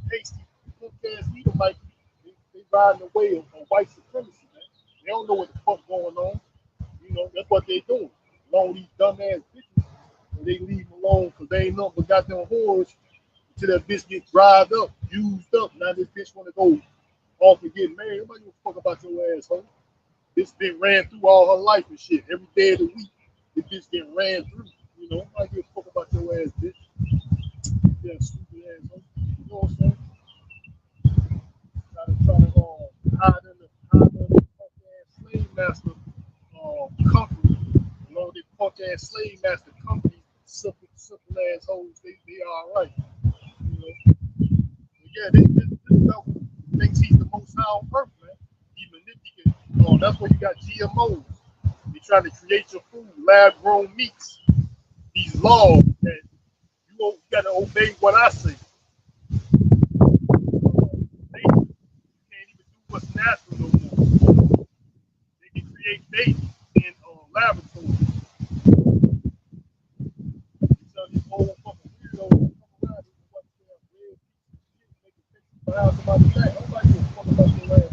pasty, punk-ass Edomite. They riding the wave of white supremacy, man. They don't know what the fuck going on. You know, that's what they doing. Along these dumbass bitches, and they leave them alone because they ain't nothing but goddamn whores until that bitch get dried up, used up. Now this bitch want to go off and get married. Nobody give a fuck about your asshole. This bitch ran through all her life and shit. Every day of the week, this bitch getting ran through. You know, nobody give a fuck about your ass, bitch. Yeah, stupid asshole. You know what I'm saying? Try to hide in the punk ass slave master company. You know, they punk ass slave master company, simple assholes. They all right. You know. Yeah, this devil thinks he's the most high on earth, man. He manipulates. That's why you got GMOs. They trying to create your food, lab grown meats. These laws that you got to obey what I say. They can't even do what's natural no more. They can create babies in laboratories. You tell these old fucking weirdos to come around and watch their red shit, behind somebody's back. Nobody give a fuck about your ass.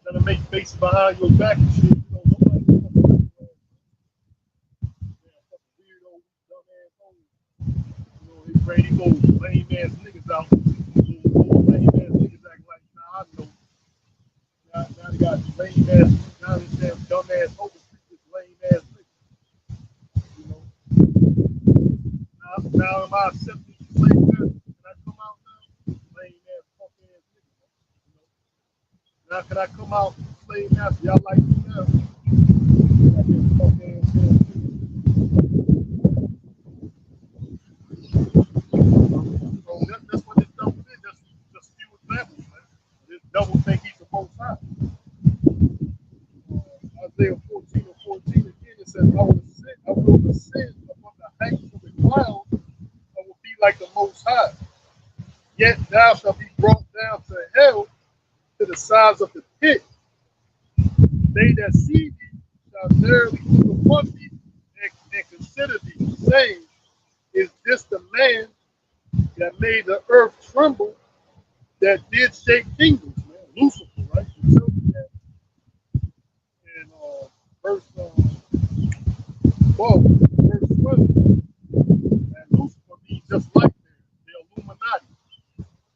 Trying to make faces behind your back and shit. You know, nobody give a fuck about your ass. Damn fucking weirdo, dumb assholes. You know, they bring these old lame ass niggas out. Old lame ass niggas act like, nah, I know. Now they got lame ass, now this damn dumb ass hoes this lame ass nigga. You know. Now am I accepting this lame ass? Can I come out now? Lame ass fucking ass nigga. You know. Now can I come out slave master? Y'all like me now? Goddamn fucking ass nigga. So that's what this double did. Just a few examples, man. This double think he's the most high. Isaiah 14:14 again, it says, I will ascend above the heights of the clouds, I will be like the Most High. Yet thou shalt be brought down to hell, to the sides of the pit. They that see thee shall verily look upon thee and consider thee, saying, Is this the man that made the earth tremble, that did shake kingdoms? Man, Lucifer, right? And verse 12, and Lucifer means just like the Illuminati,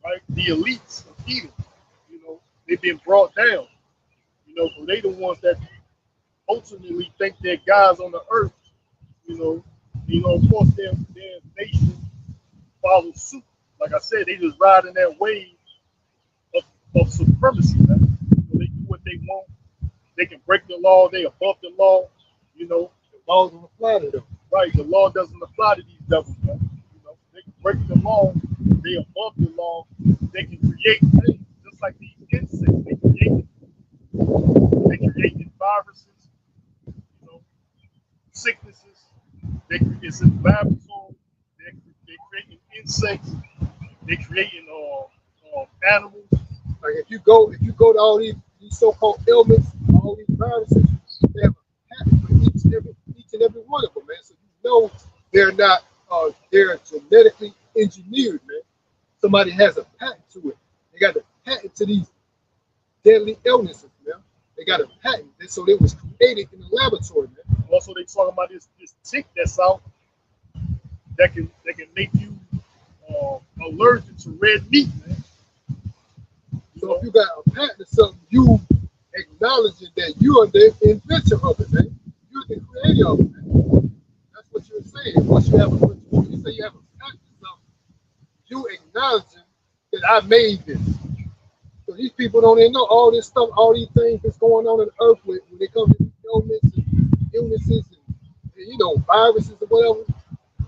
right? The elites of Edom, you know, they've been brought down, you know, so they the ones that ultimately think they're guys on the earth, you know, of course their nation follows suit. Like I said, they just ride in that wave of supremacy, man. You know, they do what they want. They can break the law. They above the law. You know,
The laws don't apply to them.
right? The law doesn't apply to these devils, man. You know, they can break the law. They above the law. They can create things just like these insects. They create viruses. You know, sicknesses. It's in the laboratory. They creating insects. They creating animals.
Like if you go to all these so-called ailments, all these viruses, they have a patent for each and every one of them, man. So you know they're not they're genetically engineered, man. Somebody has a patent to it. They got a patent to these deadly illnesses, man. They got a patent, and so it was created in the laboratory, man.
Also, they talking about this tick that's out that can make you allergic to red meat, man.
So if you got a patent or something, you acknowledging that you are the inventor of it, man. You're the creator of it, man. That's what you're saying. Once you say you have a patent or something, you acknowledging that I made this. So these people don't even know all this stuff, all these things that's going on in the earth when it comes to ailments and illnesses and viruses or whatever.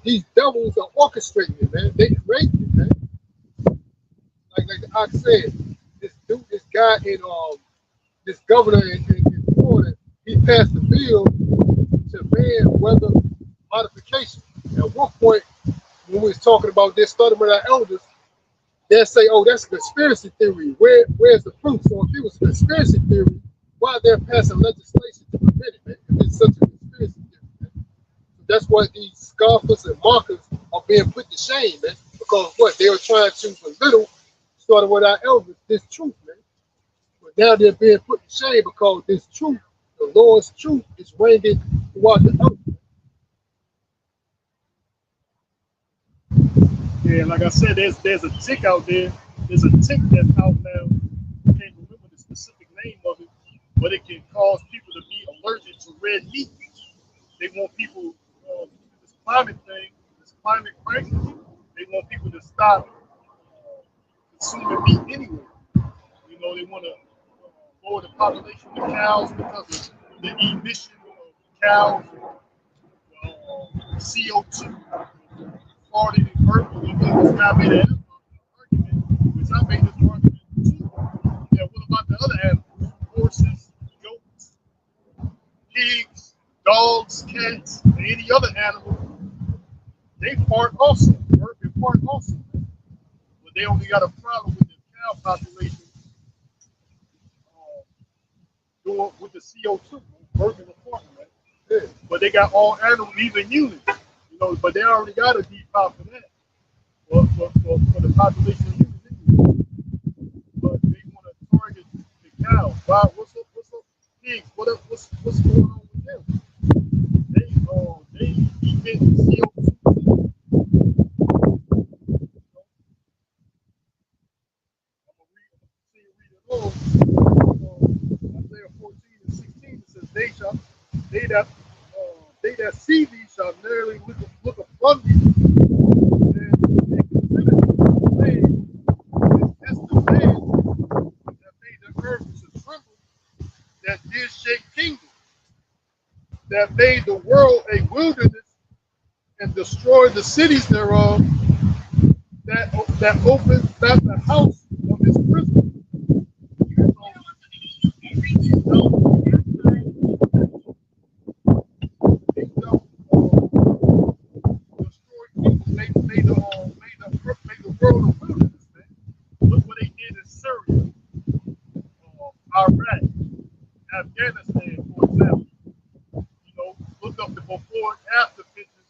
These devils are orchestrating it, man. They create it, man. Like the ox said, this guy this governor in Florida, he passed a bill to ban weather modification. At one point, when we was talking about this, starting with our elders, they'll say, "Oh, that's a conspiracy theory. Where's the proof?" So if it was a conspiracy theory, why they're passing legislation to prevent it, man? If it's such a conspiracy theory, man. So that's why these scoffers and mockers are being put to shame, man. Because what they were trying to belittle, starting with our elders, this truth, man. But now they're being put to shame because this truth, the Lord's truth, is reigning throughout the earth.
Yeah, like I said, there's a tick out there. There's a tick that's out now. I can't remember the specific name of it, but it can cause people to be allergic to red meat. They want people this climate thing, this climate crisis. They want people to stop consuming meat anyway. You know, they want to lower the population of cows because of the emission of cows, CO2. Florida and Berkeley, this guy made an argument, which I made this argument too. Yeah, what about the other animals? Horses, goats, pigs, dogs, cats, and any other animal. They fart also. Berkeley fart also. But they only got a problem with the cow population doing with the CO2. Berkeley farting, right? Yeah. But they got all animals, even humans. But they already got a deep pot for that. For the population of humans. But they want to target the cows. Wow, what's up, pigs? What's going on with them? They emit CO2. Isaiah 14 and 16 it says, they that see thee shall narrowly look upon thee, and that's the man that made the earth to tremble, that did shake kingdoms, that made the world a wilderness and destroyed the cities thereof, that opened not the house of his prison. Made the world a wilderness, man. Look what they did in Syria, Iraq, Afghanistan, for example. Look up the before and after pictures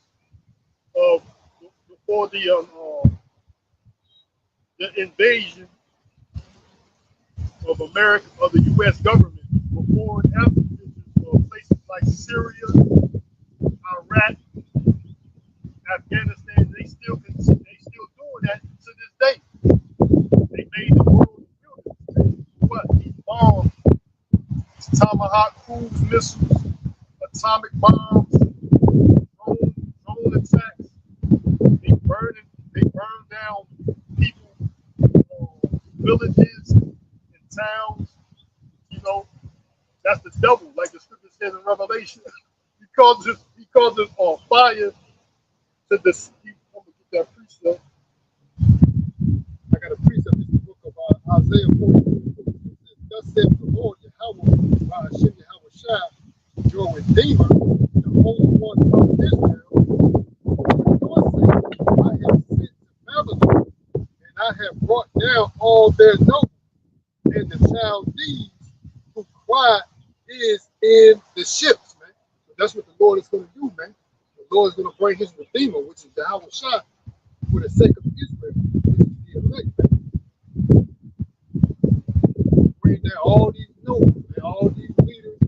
of before the invasion of America, of the U.S. government, before and after pictures of places like Syria, Iraq, Afghanistan. They still doing that to this day. They made the world a wilderness. What? These bombs, these Tomahawk cruise missiles, atomic bombs, drone attacks. They burn down people, villages and towns. That's the devil, like the scripture says in Revelation. He causes on fire to this. I'm gonna get that precept.
I got a precept in the book of Isaiah 40. Thus saith the Lord Yahweh, Hashem Yahweh Shai, your Redeemer, the Holy One of Israel. The Lord said, I have sent to Babylon, and I have brought down all their nobles, and the Chaldees who cry is in the ships, man. So that's what the Lord is going to do, man. The Lord is going to bring his Redeemer, which is Yahweh Shai, for the sake of Israel, which is the elect, man. Bring down all these nobles, man, all these leaders,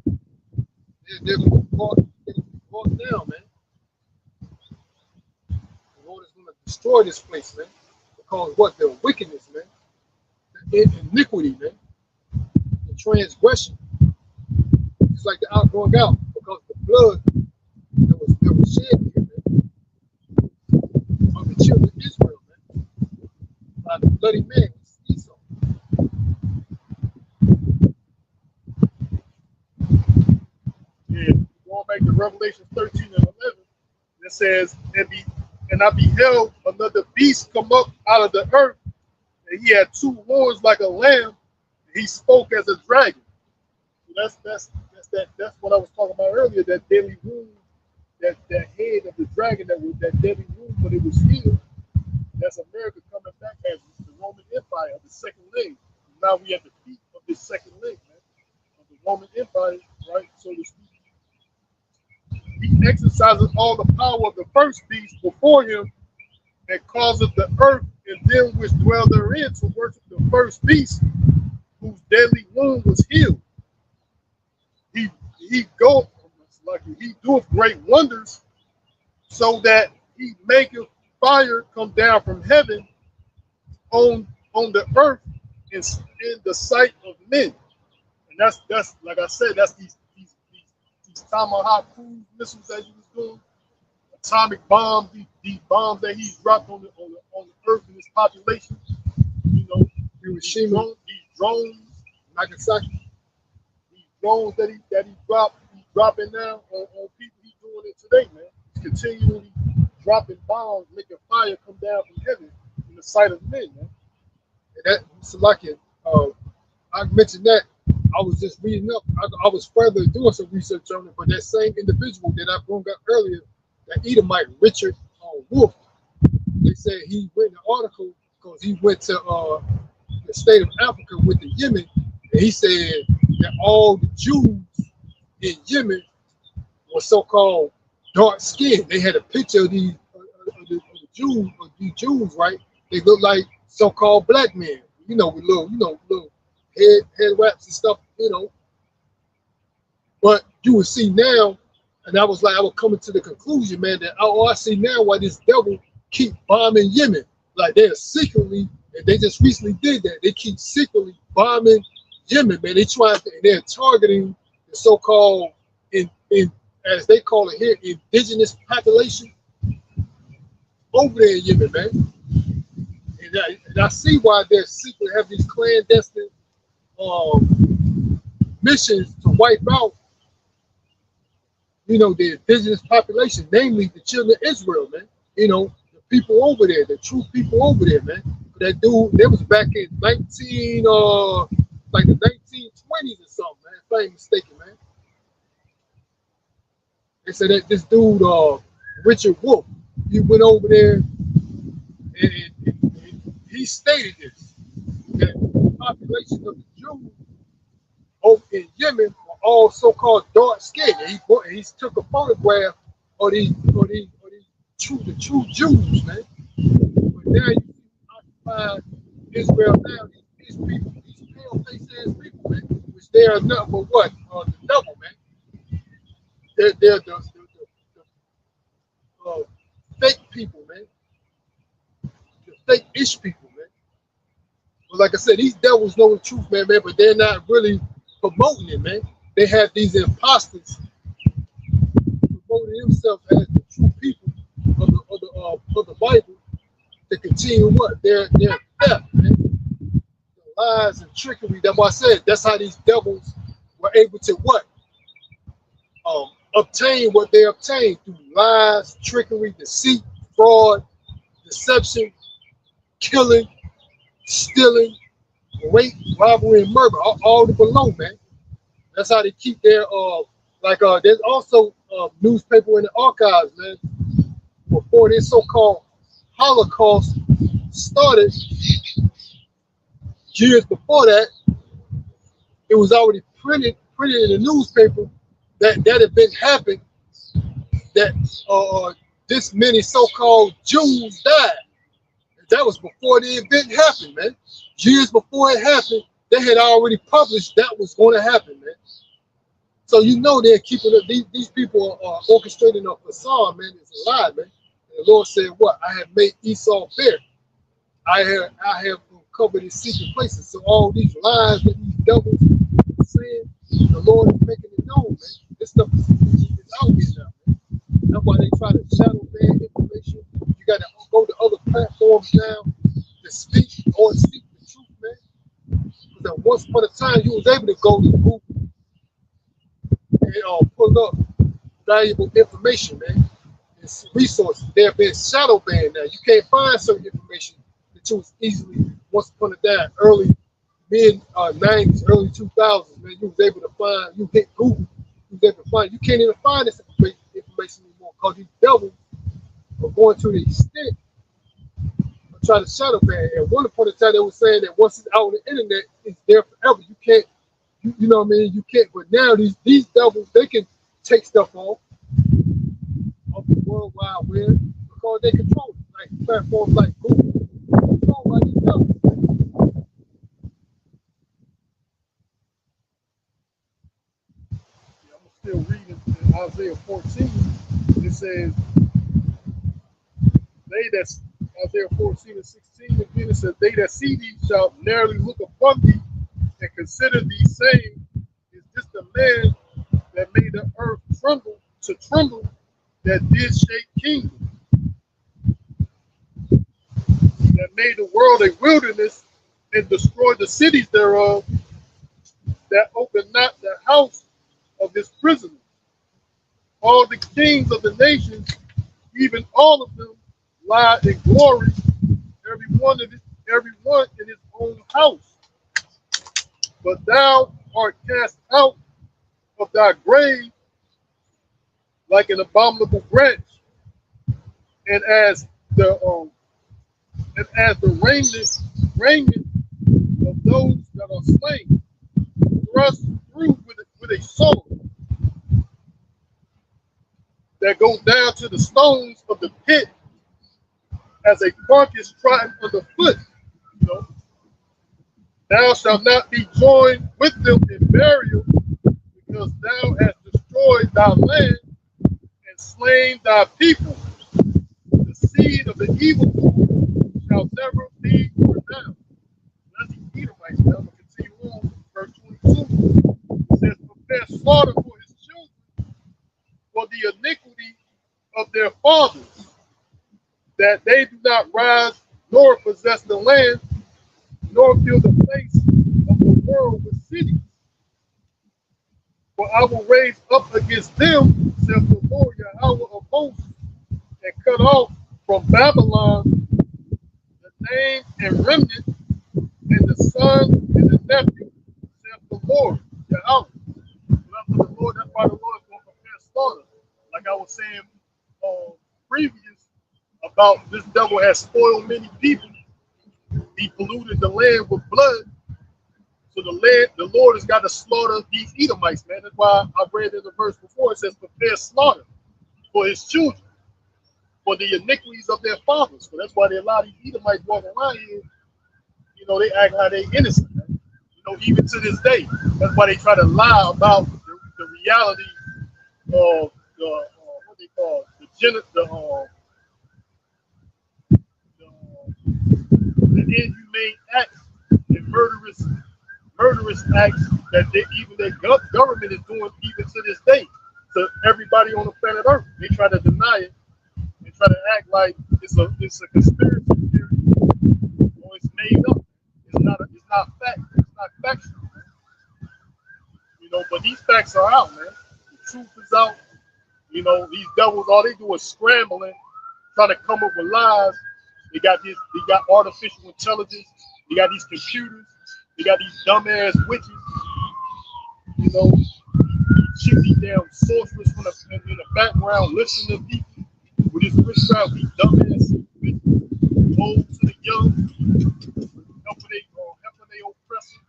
they're going to be brought down, man. The Lord is going to destroy this place, man, because what? The wickedness, man, the iniquity, man, the transgression. It's like the outgoing out, because the blood that was shed here, man, of the children of Israel, man, by the bloody man, Esau.
Yeah, going back to Revelation 13 and 11, it says, and I beheld another beast come up out of the earth, and he had two horns like a lamb, and he spoke as a dragon. So that's what I was talking about earlier, that deadly wound, that head of the dragon, that deadly wound when it was healed. That's America coming back as the Roman Empire of the second leg. Now we at the peak of this second leg, man, of the Roman Empire, right? So to speak. He exercises all the power of the first beast before him, and causeth the earth and them which dwell therein to worship the first beast, whose deadly wound was healed. He doeth great wonders, so that he maketh fire come down from heaven on the earth in the sight of men. And that's like I said, that's these Tomahawk cruise missiles that he was doing, atomic bombs, these bombs that he dropped on the earth and its population. You know,
Hiroshima,
these drones,
Nagasaki,
these drones that he dropped, he's dropping now on people. He's doing it today, man. He's continually dropping bombs, making fire come down from heaven in the sight of men, man.
and that Salakia, I mentioned that. I was just reading up. I was further doing some research on it, but that same individual that I brought up earlier, that Edomite Richard Wolff, they said he read an article because he went to the state of Africa with the Yemen, and he said that all the Jews in Yemen were so-called dark skinned. They had a picture of these Jews, right? They look like so-called black men, with little head wraps and stuff, But you would see now, and I was coming to the conclusion, man, that I see now why this devil keep bombing Yemen. Like they're secretly, and they just recently did that. They keep secretly bombing Yemen, man. They're targeting the so-called in as they call it here, indigenous population over there in Yemen, man. And I see why they're secretly have these clandestine missions to wipe out, the indigenous population, namely the children of Israel, man. The people over there, the true people over there, man. That dude, that was back in the 1920s or something, man. If I ain't mistaken, man. They said that this dude, Richard Wolff, he went over there and he stated this, that the population of the Jews over in Yemen were all so-called dark skinned. And he took a photograph of the true Jews, man. But now you occupy Israel now, these people, these pale-faced ass people, man, which they are nothing but what? The devil, man. They're the fake people, man. The fake-ish people, man. But like I said, these devils know the truth, man, but they're not really promoting it, man. They have these imposters promoting themselves as the true people of the Bible to continue what? Their theft, man. The lies and trickery. That's why I said that's how these devils were able to what? obtain what they obtain through lies, trickery, deceit, fraud, deception, killing, stealing, rape, robbery, and murder, all the below, man. That's how they keep their there's also newspaper in the archives, man. Before this so-called Holocaust started, years before that, it was already printed in the newspaper that event happened, that this many so-called Jews died. That was before the event happened, man. Years before it happened, they had already published that was going to happen, man. So you know they're keeping it. These people are orchestrating a facade, man. It's a lie, man. And the Lord said, "What? I have made Esau fair. I have uncovered his secret places." So all these lies that these devils are saying, the Lord is making it known, man. This stuff is out here now, man. That's why they try to shadow ban information. You got to go to other platforms now to speak or speak the truth, man. Because once upon a time, you was able to go to Google and pull up valuable information, man. It's resources. They're being shadow banned now. You can't find certain information that you was easily once upon a time, early mid 90s, early 2000s, man. You was able to find. You hit Google, you was able to find. You can't even find this information anymore because these devils are going to the extent of trying to shadow ban. And one upon a time, they were saying that once it's out on the internet, it's there forever. You can't. You know what I mean? You can't. But now these devils, they can take stuff off the World Wide Web because they control it. Like platforms like Google, controlled by these devils.
Yeah, I'm still reading in Isaiah 14. It says, "They that," Isaiah 14 and 16 again, it says, "They that see thee shall narrowly look upon thee and consider thee, saying, Is this the man that made the earth tremble, that did shake kingdoms, that made the world a wilderness and destroyed the cities thereof, that opened not the house of his prisoners? All the kings of the nations, even all of them, lie in glory, every one in his own house. But thou art cast out of thy grave like an abominable branch, and as the raiment of those that are slain, thrust through with a sword, that go down to the stones of the pit, as a carcass trodden underfoot. You know, thou shalt not be joined with them in burial, because thou hast destroyed thy land and slain thy people. The seed of the evil shall never be renowned." That's the Edomites. Now I'm going to continue on. Verse 22. It says, "Prepare slaughter for his children, for the iniquity of their fathers, that they do not rise nor possess the land, nor fill the face of the world with cities. For I will raise up against them, says the Lord Yahweh of hosts, and cut off from Babylon the name and remnant, and the son and the nephew, says the Lord Yahweh." So that's what the Lord, that's why the Lord is going to prepare slaughter. Like I was saying previous, about this devil has spoiled many people. He polluted the land with blood. So the Lord has got to slaughter these Edomites, man. That's why I read in the verse before, it says, "Prepare slaughter for his children, for the iniquities of their fathers." So that's why they allow these Edomites walking around here. You know, they act like they innocent, man. You know, even to this day. That's why they try to lie about the reality of the what they call the inhumane acts and murderous acts that their government is doing even to this day to everybody on the planet Earth. They try to deny it. They try to act like it's a conspiracy theory or it's made up. It's not fact. It's not factual. You know, but these facts are out, man. The truth is lies out. You know, these devils, all they do is scrambling, trying to come up with lies. They got artificial intelligence. They got these computers. They got these dumbass witches. You know, shit, these damn sorcerers in the background listening to people with this witchcraft. These dumbass witches, old to the young, helping they oppressors.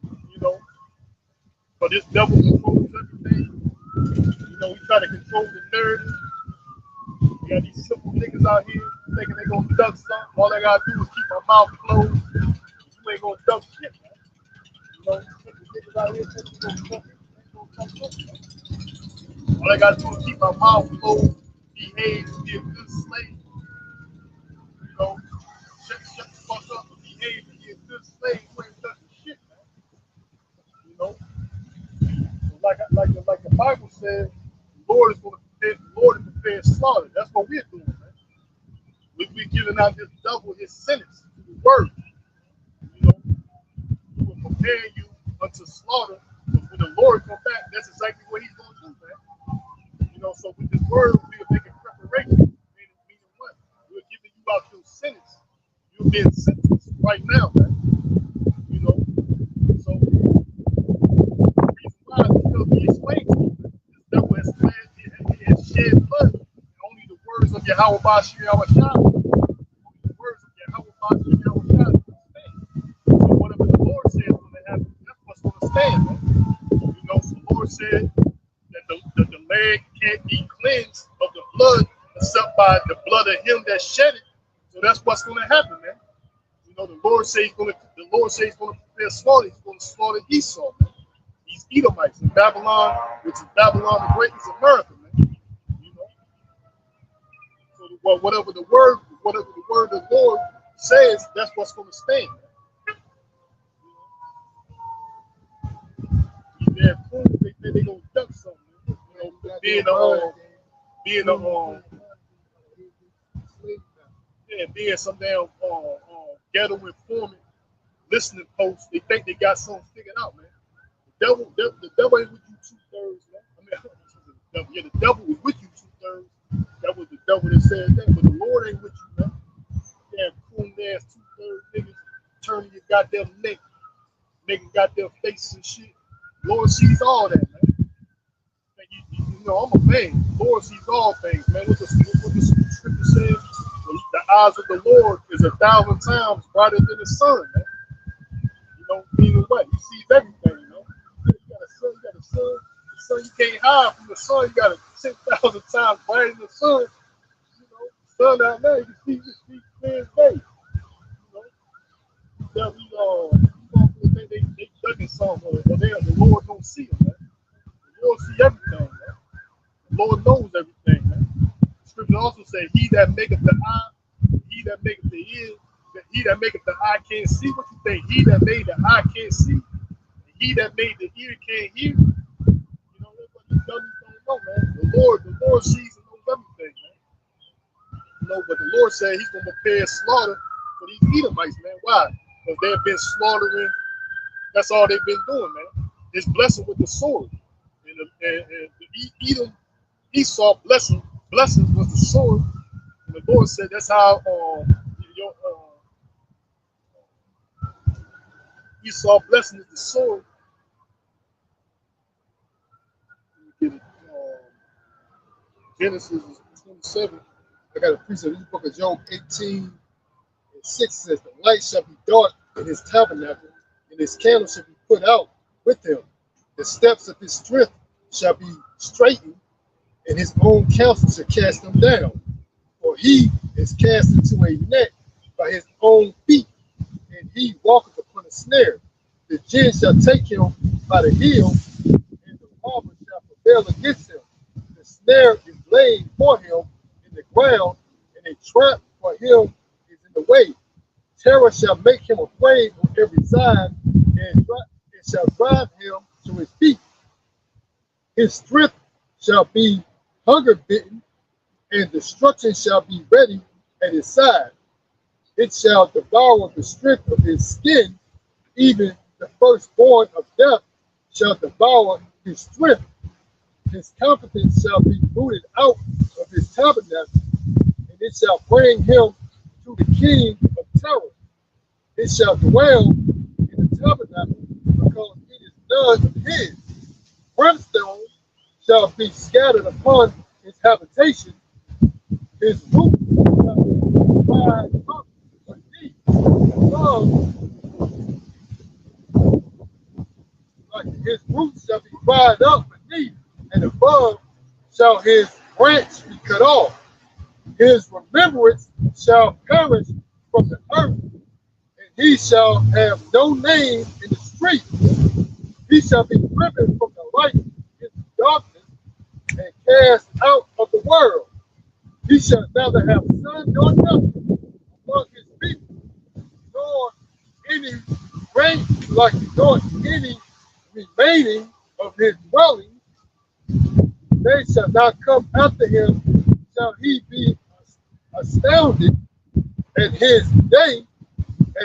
You know, but this devil controls everything. You know, we try to control the narrative. You got these simple niggas out here thinking they gonna duck something. All I gotta do is keep my mouth closed. You ain't gonna duck shit, man. You know, simple niggas out here thinking they gonna duck something. All I gotta do is keep my mouth closed, behave, be a good slave. You know, shut the fuck up and behave and be a good slave. You ain't ducking shit, man. You know, like the Bible says, the Lord is prepared slaughter. That's what we're doing, man. We're giving out this double his sentence to the word. You know, we will prepare you unto slaughter. But when the Lord comes back, that's exactly what he's going to do, man. You know, so with this word, we are making preparation. Meaning what? We're giving you out your sentence. You're being sentenced right now, man. You know, so the reason why is because he explains to you that this devil has shed blood. Only the words of Yahweh Bashir Yahweh so whatever the Lord says is going to happen, that's what's going to stand. Man. You know, the Lord said that the land can't be cleansed of the blood except by the blood of him that shed it. So that's what's going to happen, man. You know, the Lord says he's going to prepare slaughter. He's going to slaughter Esau, man. These Edomites in Babylon, which is Babylon the Great, is America, man. You know. So whatever the word of the Lord says, that's what's going to stand. They're cool. They think they're going to duck something. You know, being some damn ghetto informant, listening posts. They think they got something figured out, man. The devil ain't with you 2/3, man. The devil was with you 2/3. That was the devil that said that, but the Lord ain't with you, man. Damn coon ass 2/3 niggas turning your goddamn neck, making goddamn faces and shit. Lord sees all that, man. You know, I'm a man. Lord sees all things, man. What the scripture says, the eyes of the Lord is 1,000 times brighter than the sun, man. You know, meaning what? He sees everything, you know. You got a sun. The sun, you can't hide from the sun. You got a 10,000 times brighter than the sun. You know, the sun out there, you can see clear as day. You know, they ducking something, but the Lord don't see them, man. The Lord see everything, man. The Lord knows everything, man. The scripture also says, he that maketh the eye, he that maketh the ear, he that maketh the eye can't see. What you think? He that made the eye can't see. He that made the ear can't hear. You know, that's what these dummies don't know, man. The Lord sees and knows everything, man. You know, but the Lord said he's going to prepare slaughter for these Edomites, man. Why? Because they've been slaughtering. That's all they've been doing, man. It's blessing with the sword. And the Esau blessings was the sword. And the Lord said that's how Esau blessing is the sword. Get it, Genesis 27. I got a precept in the book of Job 18:6 says, the light shall be dark in his tabernacle, and his candle shall be put out with him. The steps of his strength shall be straightened, and his own counsel shall cast them down. For he is cast into a net by his own feet, and he walketh upon a snare. The gin shall take him by the heel, and the robber shall prevail against him. The snare is laid for him in the ground, and a trap for him is in the way. Terror shall make him afraid on every side, and it shall drive him to his feet. His strength shall be hunger bitten, and destruction shall be ready at his side. It shall devour the strength of his skin, even the firstborn of death shall devour his strength.
his confidence shall be rooted out of his tabernacle, and it shall bring him to the king of terror. It shall dwell in the tabernacle because it is none of his. Brimstone shall be scattered upon his habitation. His roof shall be dried up beneath. Like his roots shall be dried up beneath, and above shall his branch be cut off. His remembrance shall perish from the earth, and he shall have no name in the street. He shall be driven from the light into darkness and cast out of the world. He shall neither have son nor nothing among his people, nor any rank like nor any remaining of his dwelling. They shall not come after him, shall he be astounded at his day,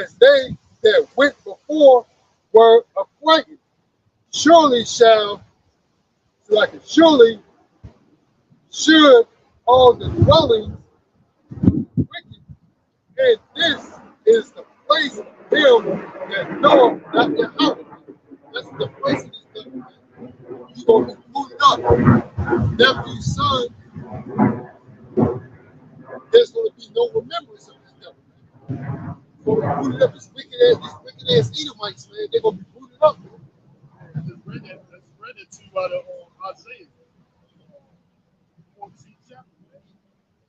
as they that went before were affrighted. Surely surely should all the dwellings be wicked, and this is the place of them that know not Yahweh. That's the place of this devil. You're going to be booted up. Nephew, son, there's going to be no remembrance of this devil. So we booted up these wicked ass Edomites, man. They're going to be booted up.
I just read that. I just read it to you out of Isaiah. 14th chapter, man.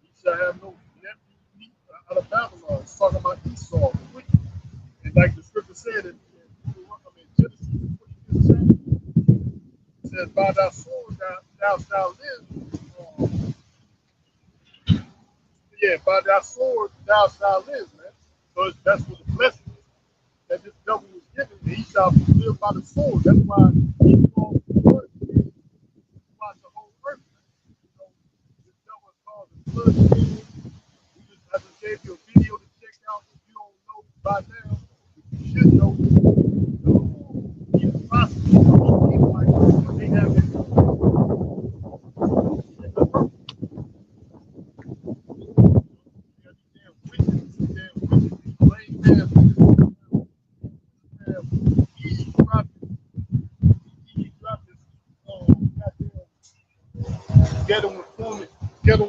He shall have no nephew out of Babylon. It's talking about Esau, the wicked. And like the scripture said in Genesis, the 25th chapter, it says, by thy sword thou shalt live. By thy sword thou shalt live, man. So that's what the blessing is that this devil was given. And he shall live by the sword. That's why he calls the blood throughout the whole earth. So this devil is called the blood. I just gave you a video to check out. If you don't know by now, you should know. Even possibly, like they have it. Ghetto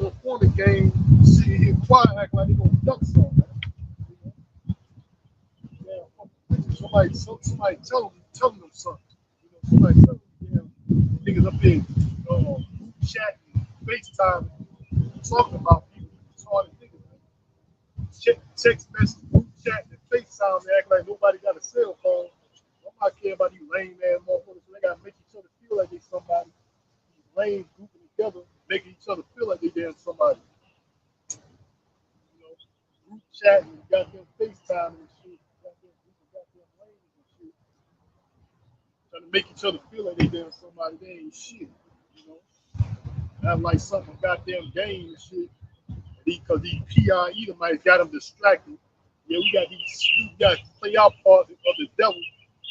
informant game, sitting here quiet, act like they gonna duck something. Somebody tell them something. Somebody tell them, niggas up there, chatting, FaceTime, talking about people, retarded niggas. Text message, group chat, and FaceTime, they act like nobody got a cell phone. Nobody care about these lame ass motherfuckers. So they gotta make each other feel like they somebody. These lame grouping together, making each other feel like they damn somebody. Group chat and goddamn FaceTime and shit. Goddamn lame and shit. Trying to make each other feel like they damn somebody. They ain't shit. Have like something goddamn game and shit. Because these PI Edomites got them distracted. Yeah, we got to play our part of the devil.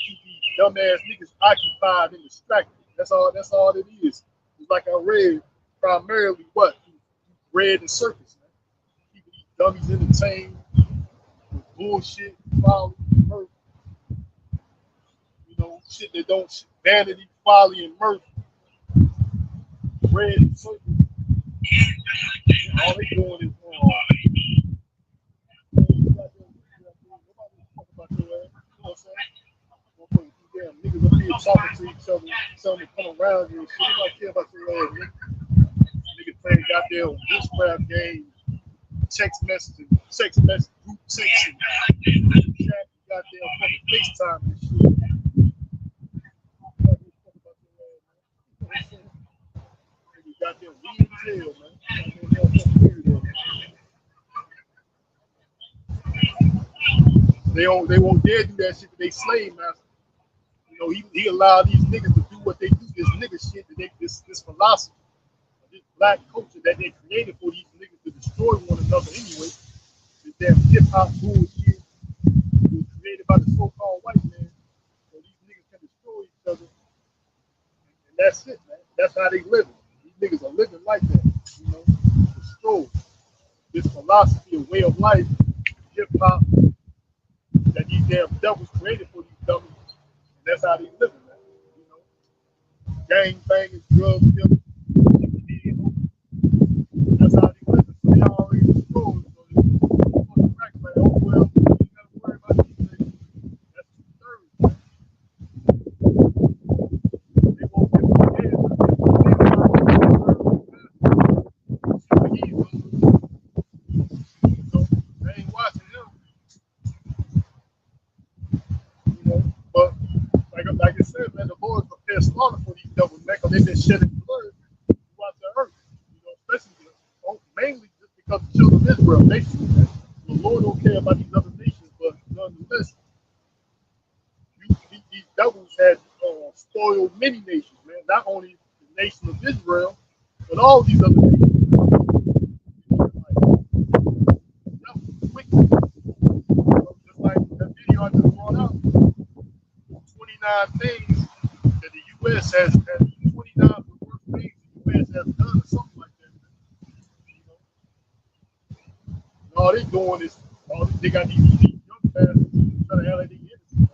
Keep these dumbass niggas occupied and distracted. That's all it is. It's like I read primarily what? Bread and circus, man. Keeping these dummies entertained with bullshit, folly, mirth. Shit that don't vanity, folly, and mirth. Bread and circus. All they doing is damn niggas up here talking to each other, telling them to come around you and shit. Nobody care about your ass, nigga. Niggas playing goddamn witchcraft games, text messaging, group text and chat, goddamn fucking FaceTime and shit. Niggas goddamn weird as hell, man. They won't dare do that shit to their slave master. He allowed these niggas to do what they do, this nigga shit, this philosophy, this black culture that they created for these niggas to destroy one another anyway. This damn hip hop bullshit was created by the so-called white man, so these niggas can destroy each other, and that's it, man. That's how they live. These niggas are living like that. You know, the stroll, this philosophy, a way of life, hip hop that these damn devils created for these dummies. And that's how they living, man. You know, gang banging, drug dealing, that's how they living. So they already destroyed. So they on the crack, like, oh well, you gotta worry about these things. That's 2/3. They won't give a so they ain't watching him, you know. But like I said, man, the Lord prepared slaughter for these devils, man, because they've been shedding blood throughout the earth, you know, especially mainly just because the children of Israel nation, man. The Lord don't care about these other nations, but nonetheless, these devils had spoiled many nations, man. Not only the nation of Israel, but all these other nations. Wicked. Just like that video I just brought out, 29 things that the U.S. has 29 of the worst things the U.S. has done, or something like that. You know, and all they doing is, they got these young bastards trying to act like they innocent.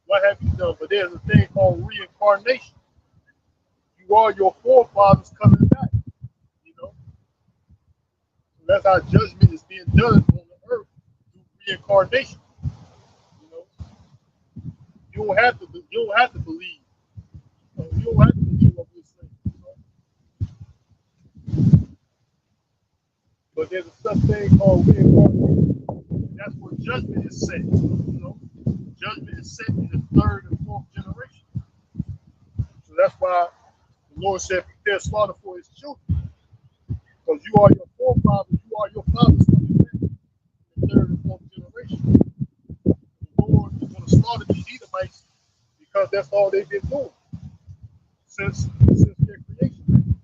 What have you done? But there's a thing called reincarnation. You are your forefathers coming back. You know, so that's how judgment is being done on the earth through reincarnation. You know, you don't have to. You don't have to believe. You don't have to believe what we're saying. You know? But there's a such thing called reincarnation. That's where judgment is set. You know, judgment is set in the third and fourth generation. So that's why the Lord said, "Prepare slaughter for His children." Because you are your forefathers, you are your fathers coming back in the third and fourth generation. The Lord is going to slaughter these Edomites because that's all they've been doing since their creation.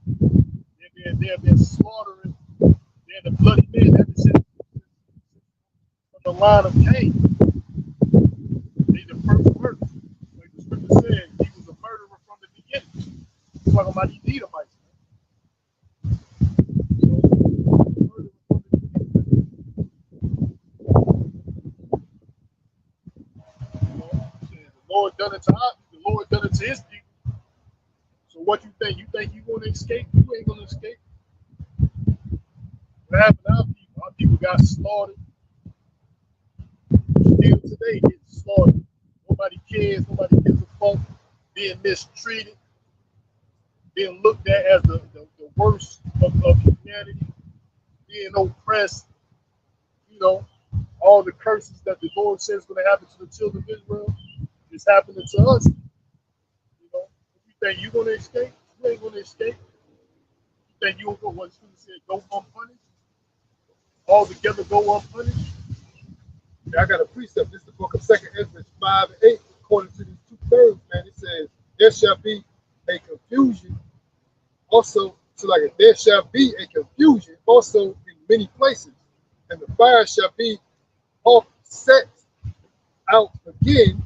They have been slaughtering. They're the bloody men ever since from the line of Cain. They the first murder. Like the scripture said, he was a murderer from the beginning. He's talking about these Edomites. The Lord done it to us. The Lord done it to His people. So what you think? You think you gonna escape? You ain't gonna escape. What happened to our people? Our people got slaughtered. Still today, getting slaughtered. Nobody cares. Nobody gives a fuck. Being mistreated. Being looked at as the worst of humanity. Being oppressed. You know, all the curses that the Lord says is going to happen to the children of Israel is happening to us. You know, if you think you're going to escape, you ain't going to escape. You think you'll go, what Scripture said, go unpunished? All together go unpunished?
Yeah, I got a precept. This is the book of 2nd Ezra 5 and 8. According to these 2/3, man, it says, there shall be a confusion. Also, so like there shall be a confusion also in many places, and the fire shall be offset out again,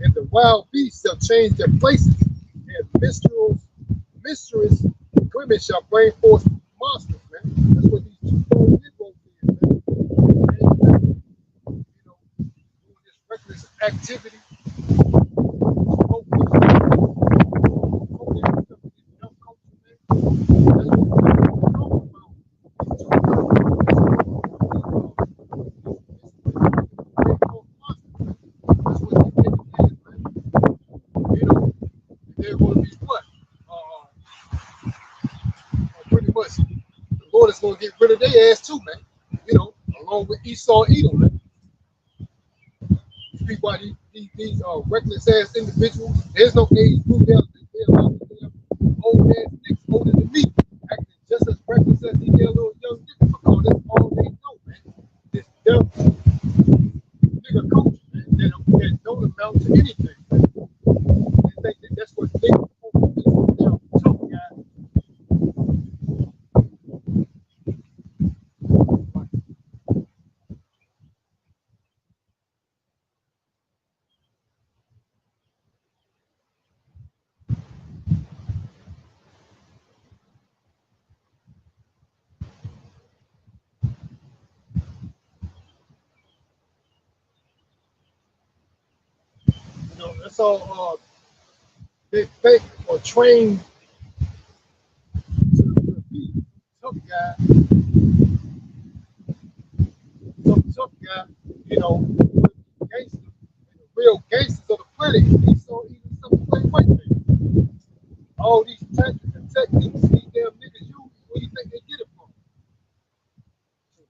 and the wild beasts shall change their places, and mistress women shall bring forth monsters, man. That's what these 2/3 Negroes did, man. And, you know, doing this reckless activity. Pretty much, the Lord is going to get rid of their ass too, man. You know, along with Esau, Edom, man. These people, these reckless ass individuals. There's no age group there. They're old ass niggas older than me, acting just as reckless as these little young niggas, because that's all they know, man. This dumb nigga culture, man, that don't amount to anything, man. They think that that's what niggas are tough guys. know, that's all they think or train to be tough guy, tough guy, you know, gangster, and the real gangsters of the planet. He saw even some plain white man. All these tactics and techniques these damn niggas use, where you think they get it from?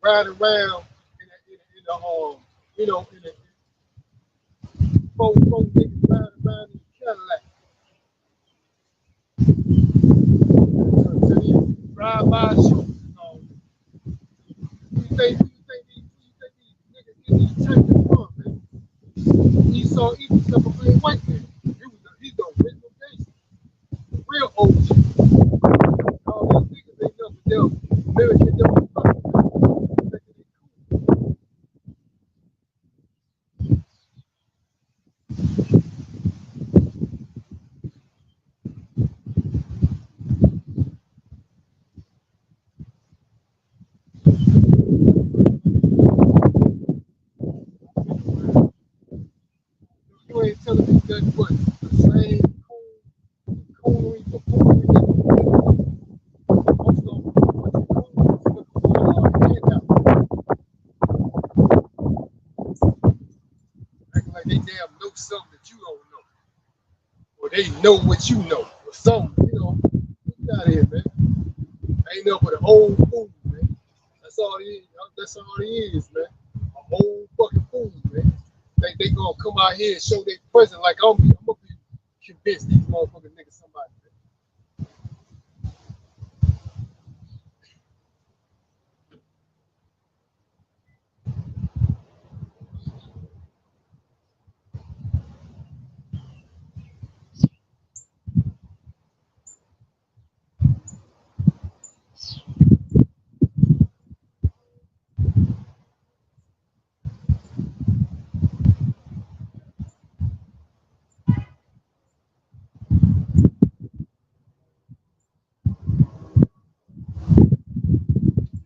Riding around in a you know, in a four niggas riding around in a Cadillac. To these drive-by shooters. Who you think these niggas get these tactics from, man? He saw even some of plain white man. He's the original gangster, the real OG. All these niggas ain't nothing but them mimicking them. You ain't telling me that what the same coonery for foolery that most of them acting like they damn know something that you don't know, or they know what you know, or something. You know, get out of here, man. Ain't nothing but an old fool, man. That's all he is. That's all he is, man. A old fucking fool, man. They gonna come out here and show their presence like I'm gonna be convinced these motherfucking niggas somebody.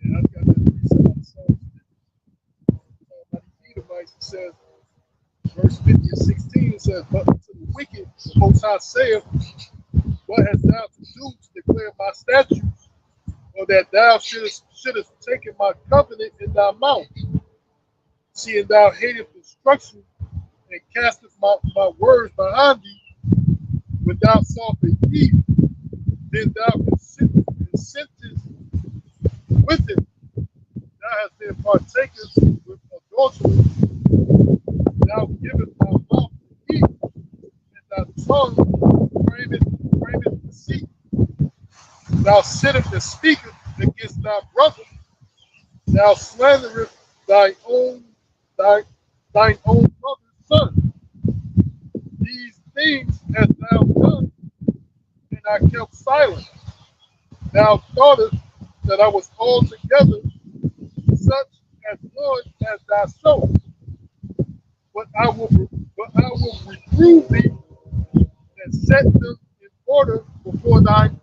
Yeah, I got that precept on the Psalms. By the Edomites, it says, verse 50 and 16, it says, but to the wicked, the Most High saith, what hast thou to do to declare my statutes, or that thou shouldest taken my covenant in thy mouth, seeing thou hatest instruction and casteth my words behind thee, when thou sawest a thief, then thou consentest with it. Thou hast been partakers with adultery, thou givest thy mouth to eat, and thy tongue frameth deceit. Thou sittest and speakest against thy brother, thou slanderest thine own brother's son. These things hast thou done, and I kept silent. Thou thoughtest that I was altogether such as one as thyself, but I will reprove thee and set them in order before thine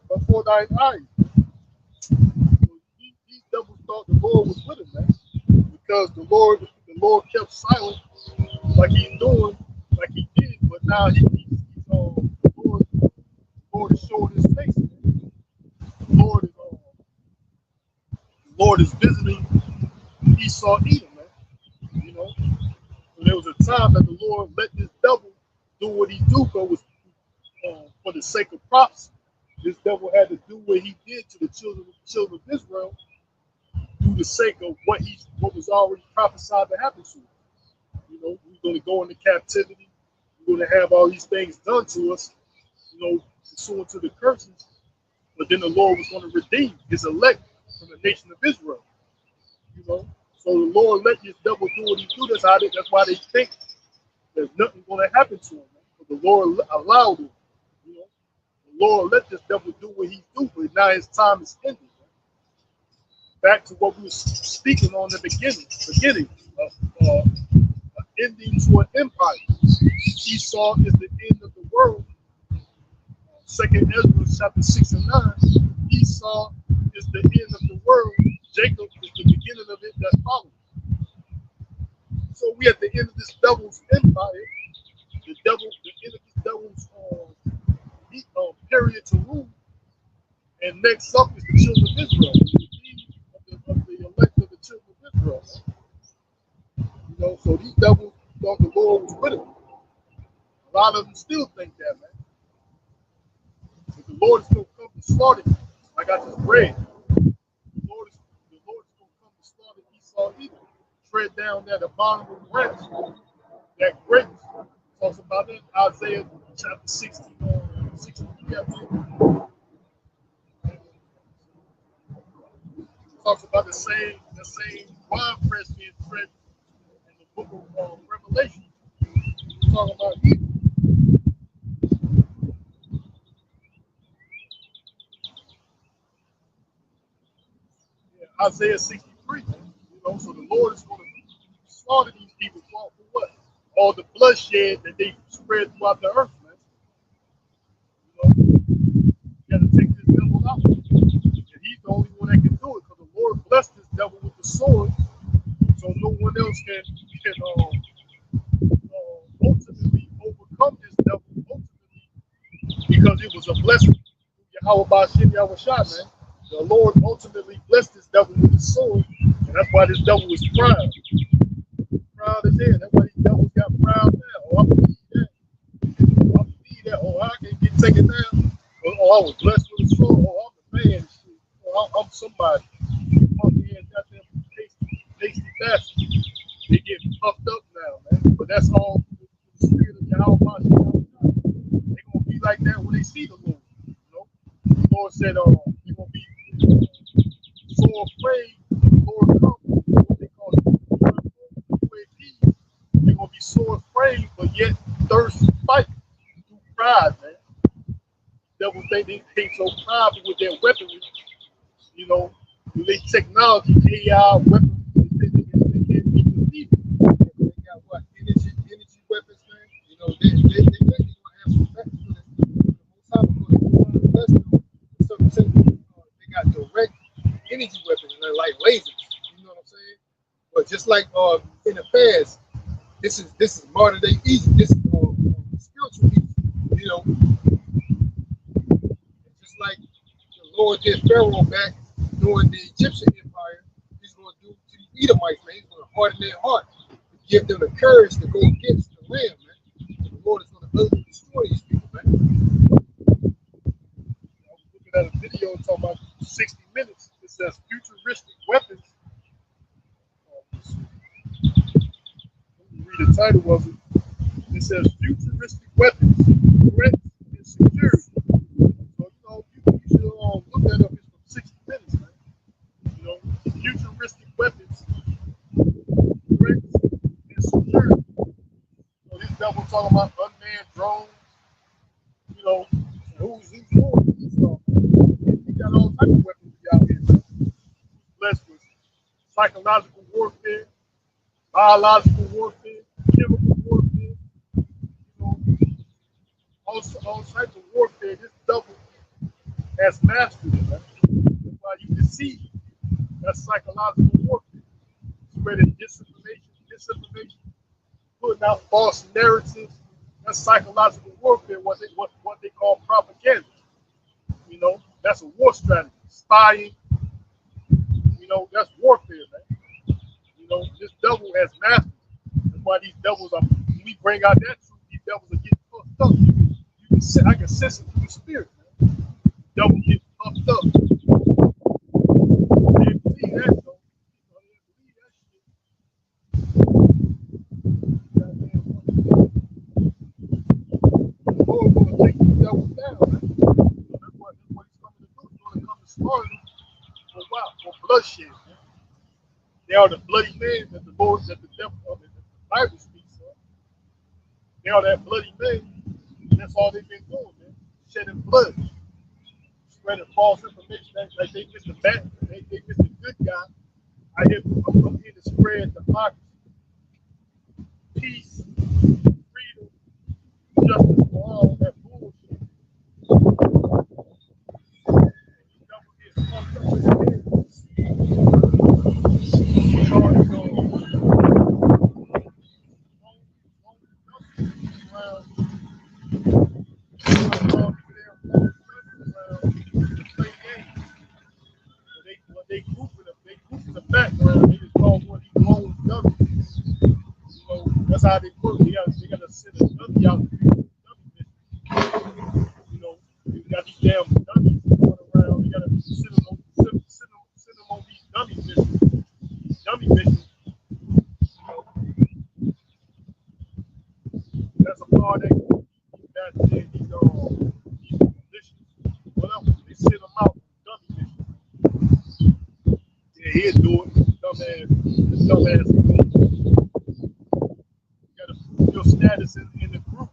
eyes. So these devils thought the Lord was with him, man, because the Lord kept silent, like he's doing, like he did, but now the Lord is showing his face. Man. The Lord is visiting Esau, Edom, man. You know, so there was a time that the Lord let this devil do what he do, but it was for the sake of prophecy. This devil had to do what he did to the children of Israel, through the sake of what was already prophesied to happen to him. You know, we're going to go into captivity. We're going to have all these things done to us, you know, pursuant to the curses. But then the Lord was going to redeem his elect from the nation of Israel. You know, so the Lord let this devil do what he do. That's why they think there's nothing going to happen to him. But the Lord allowed it. You know, the Lord let this devil do what he do, but now his time is ended. Back to what we were speaking on in the beginning of ending to an empire. Esau is the end of the world. 2nd Ezra chapter 6 and 9. Esau is the end of the world. Jacob is the beginning of it that follows. So we at the end of this devil's empire. The devil's period to rule, and next up is the children of Israel, the elect of the children of Israel. You know, so these devils thought the Lord was with them. A lot of them still think that, man. But the Lord is going to come to slaughter you, like I just read. The Lord is going to come to slaughter Esau either. Tread down that abominable branch, that grape. Talks about it, Isaiah chapter 60, 60 talks about the same wine press being tread in the book of Revelation. We're talking about evil. Yeah, Isaiah 63. You know, so the Lord is going to slaughter these people for what? All the bloodshed that they spread throughout the earth, man. You know, you got to take this devil out. And he's the only one that can do it, because the Lord blessed this devil with the sword, so no one else can ultimately overcome this devil, because it was a blessing. Yahweh Bashim Yahushua, man. The Lord ultimately blessed this devil with his sword, and that's why this devil was proud. Proud as hell. That's why these devils got proud now. Oh, I believe that. Oh, I believe that. Oh, I can get taken down. Oh, I was blessed with a sword. Oh, I'm the man. Oh, I'm somebody. Oh, yeah, got them tasty bastards. They get puffed up now, man. But that's all the spirit of Yahweh Bashim Yahushua. They're going to be like that when they see the Lord. You know? The Lord said, they're going to be so afraid when the Lord comes. What they call it. They're going to be so afraid, but yet thirst to fight through pride, man. Devils think they so prideful with their weaponry, you know, with their technology, AI weaponry, they can't be defeated.
They got what? Energy weapons, man. You know, they going to have some back for this. They got direct energy weapons, and they're like lasers. You know what I'm saying? But just like in the past, this is modern day Egypt. This is spiritual Egypt. You know, just like the Lord did Pharaoh back during the Egyptian Empire, he's going to do to the Edomites, man. He's going to harden their heart, give them the courage to go against the land, man. The Lord is going to utterly destroy these people, man.
I was looking at a video talking about 60 minutes. It says futuristic weapons. Read the title of it. It says futuristic weapons, threats, and security. So, you know, you should look that up. It's from 60 minutes, man. You know, futuristic weapons, threats, and security. So this devil talking about unmanned drones, you know, who's doing these stuff. We got all types of weapons out here, man. Blessed with psychological warfare, biological warfare, chemical warfare, you know, all types of warfare. This devil has mastered it, man. That's why you can see that's psychological warfare. Spreading disinformation, putting out false narratives. That's psychological warfare, what they call propaganda. You know, that's a war strategy. Spying, you know, that's warfare, man. You know, this devil has mastered it. That's why these devils are, when we bring out that truth, these devils are getting puffed up. I can sense it through the spirit, man. Devil gets puffed up. They believe that, though. They believe that shit. The Lord going to take these devils down, man. That's what he's coming to do. He's going to come to slaughter them for what? For bloodshed, man. They are the bloody men that the Lord, that the devil, that the Bible speaks of. They are that bloody men. That's all they've been doing, man. Shedding blood. Spreading false information. Like they missed the bad, they missed the good guy. I'm here to spread democracy, peace, freedom, justice for all. That bullshit. how they work. They got to send a dummy out to do dummy mission. You know, you got these damn dummies going around. You got to send them on these dummy missions. Dummy missions. You know, that's a part that these militias, whatever. They send them out on dummy missions. Yeah, he'll do it. Dumbass. You got to put your status in the group.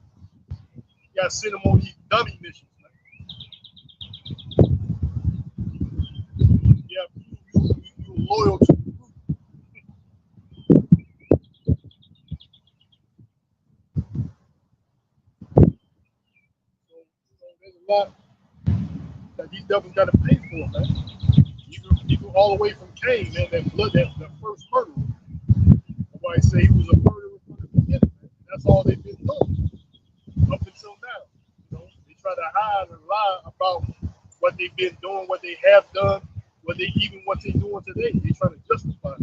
You got to send them on these dummy missions. Yeah, you loyal to the group. So, there's a lot that these devils got to pay for, man. You go all the way from Cain, man, that first murderer. Nobody say he was a murderer from the beginning, man. That's all they've been doing up until now. You know, they try to hide and lie about what they've been doing, what they have done, what they're doing today. They try to justify it.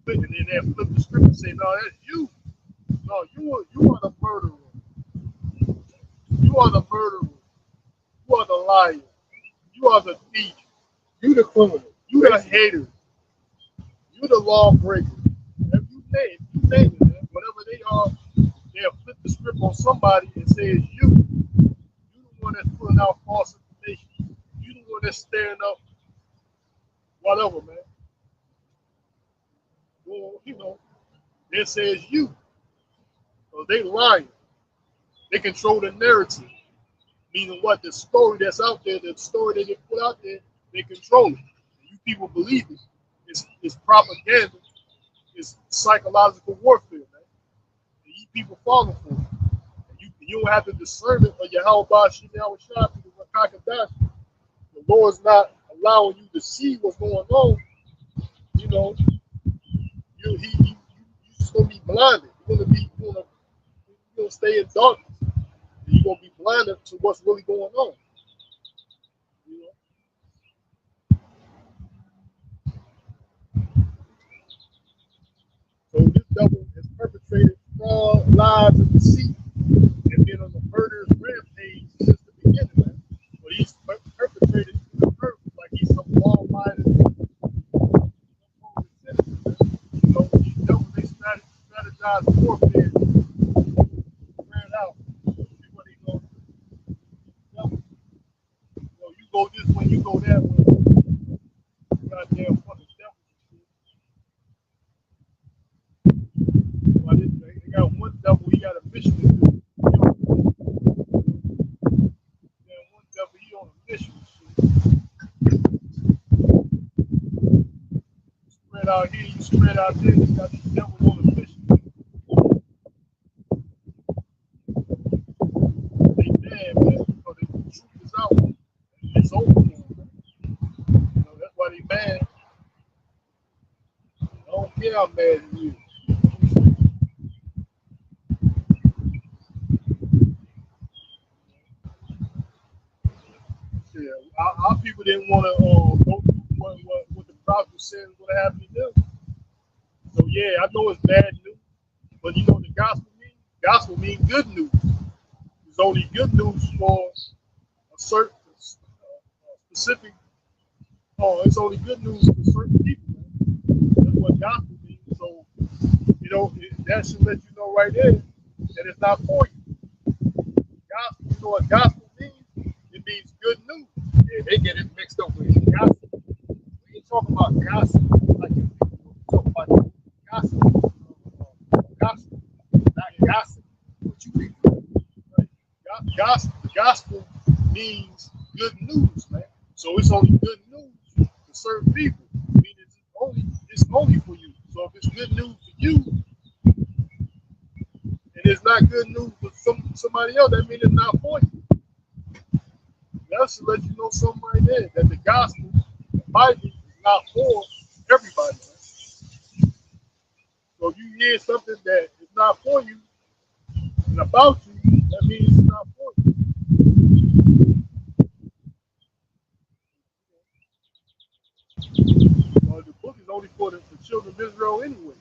And then they flip the script and say, no, that's you. No, you are the murderer. You are the murderer. You are the liar. You are the thief.
You the criminal.
You the hater. You the lawbreaker. If you name it, man, whatever they are, they'll flip the script on somebody and say it's you. You the one that's putting out false information. You the one that's stirring up whatever, man. Well, you know, they say it's you. So they lying. They control the narrative. Meaning what? The story that's out there, the story that they put out there, they control it. You people believe it. It's propaganda. It's psychological warfare, man. And you people falling for it. You don't have the discernment of Yahweh Shemel Shah to the Rakakadash. The Lord's not allowing you to see what's going on. You know, you just gonna be blinded. You're gonna stay in darkness. You're gonna be blinded to what's really going on. You know? So this devil has perpetrated fraud, lies, and deceit, and been on the murderous rampage since the beginning, man. But he's perpetrated to the earth like he's some law-abiding citizen, man. You know, these devils, they strategize warfare, spread out. See what they gonna do. Devil, you know, you go this way, you go that way. Goddamn fucking devil. They got one devil, he got a mission to do. One devil, he on a mission. Spread out here, you spread out there, you got these devils on a mission. They mad, man, because the truth is out. It's over for them, man. You know, that's why they mad. I don't care how mad he is. Yeah, our people didn't want to go through what the prophet said was going to happen to them. So yeah, I know it's bad news, but you know what the gospel means? Gospel means good news. It's only good news for a certain specific. Oh, it's only good news for certain people. Man. That's what gospel means. So you know that should let you know right there that it's not for you. Gospel, you know what gospel means? It means good news.
Yeah, they get it mixed up with gossip. We ain't talking about gossip like you people. We talking about gossip. Gossip, not gossip. What you people.
Right? The gospel means good news, man. So it's only good news to certain people. I mean, it's only for you. So if it's good news to you, and it's not good news for somebody else, that means it's not for you. That should let you know something right there, that the gospel, the Bible, is not for everybody. Man. So if you hear something that is not for you and about you, that means it's not for you. Well, the book is only for the children of Israel anyway.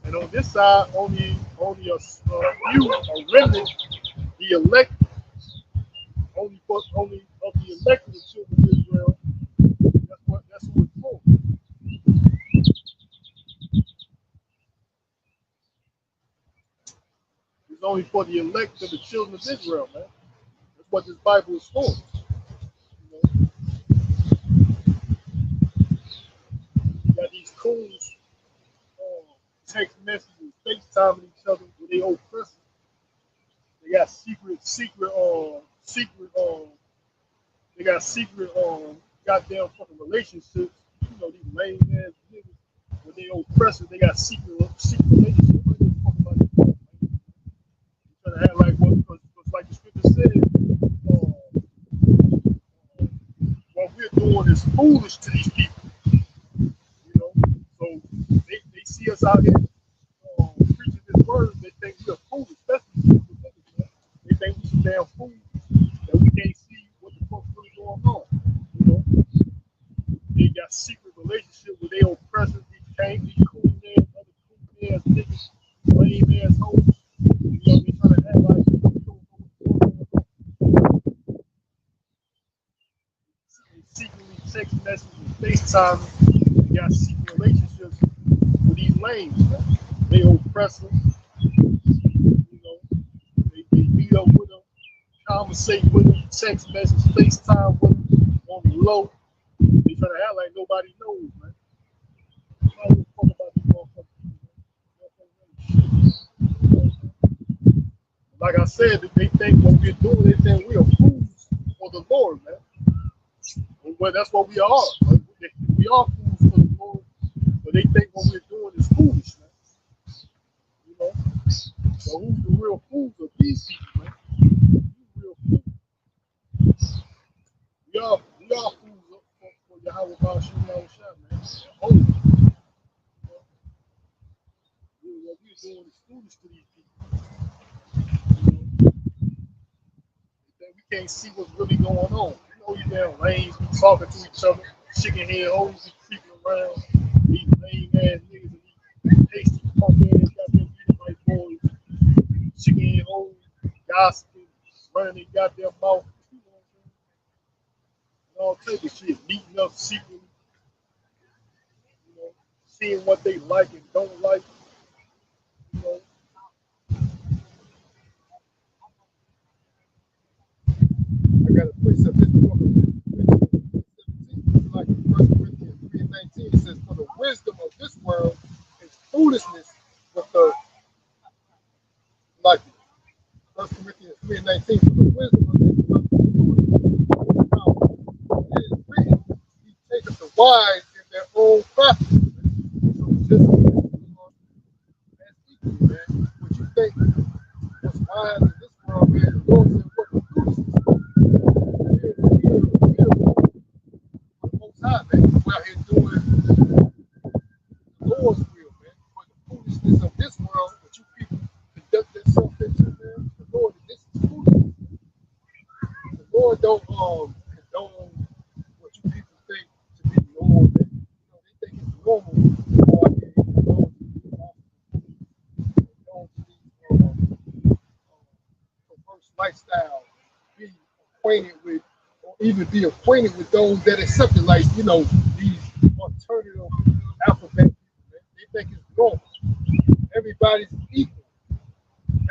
And on this side, only a few, a remnant, the elect, only of the elected children of Israel. That's who it's for. It's only for the elect of the children of Israel, man. That's what this Bible is for. You know? You got these coons text messages, FaceTiming each other with their old person. They got secret, they got secret, goddamn fucking relationships. You know, these lame ass niggas with their old person. They got secret relationships. What the fuck about this? Trying to act like because like the scripture said, what we're doing is foolish to these people. You know, so they see us out here preaching this word. They think we're foolish, especially people. They think we're some damn fools that we can't see what the fuck's really going on. You know, they got secret relationship with their oppressors. These can't be cool ass, other cool ass niggas, lame ass hoes. You know, they trying to act like they don't know what's going on. Secretly text messages, FaceTime. They got secret relationships with these lames, man. They oppress them. You know, they meet up with them, conversate with them, text message, FaceTime with them on the low. They try to act like nobody knows, man. I don't talk about these motherfuckers. Like I said, they think what we're doing, they think we are fools for the Lord, man. Well, that's what we are. Right? We are fools for the Lord, but they think what we're doing is foolish, man. You know? So who's the real fools of these people, man? Who's real fools? We are fools for Yahweh Bashim Yahushua, man. Holy. What we're doing is foolish to these people. You know? We can't see what's really going on. You know, these damn lanes be talking to each other, chicken head hoes be creeping around. These lame ass niggas and these tasty punk ass goddamn Edomite boys, chicken head hoes, gossiping, running their goddamn mouth. You know what I'm saying? All type of shit, meeting up secretly, you know, seeing what they like and don't like, you know.
I got a precept in the book of 17, like 1 Corinthians 3:19. It says, "For the wisdom of this world is foolishness with the like 1 Corinthians 3:19. For the wisdom of this world is foolishness. Now, it is written, He taketh the wise in their own craftiness." So just as equally, man, what you think what's wise in this world, man, the Lord said what the foolishness. We're out here doing the Lord's will, man. For the foolishness of this world, what you people conduct themselves into, man, the Lord, this is foolishness. The Lord don't condone what you people think to be normal, man. You know, they think it's normal to go out there and perverse lifestyle, be acquainted with, or even be acquainted with those that accept it, like, you know, these alternative alphabet people, man. They think it's normal. Everybody's equal.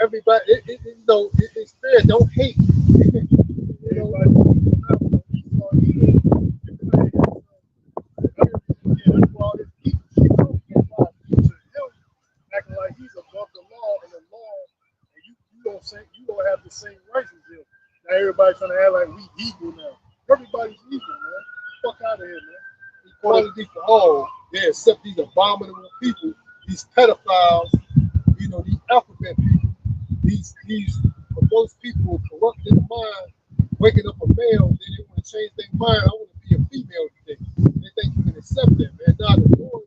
Everybody, you know, it's fair. Don't hate. You know,
acting like he's above the law and the law, and you don't have the same rights as him. Now everybody's trying to act like we equal now. Everybody's equal, man. Fuck out of here, man.
Equality for all. They accept these abominable people, these pedophiles, you know, these alphabet people, these those people who are corrupt in the mind, waking up a male, then they want to change their mind. I want to be a female today. They think you can accept that, man. Now the Lord,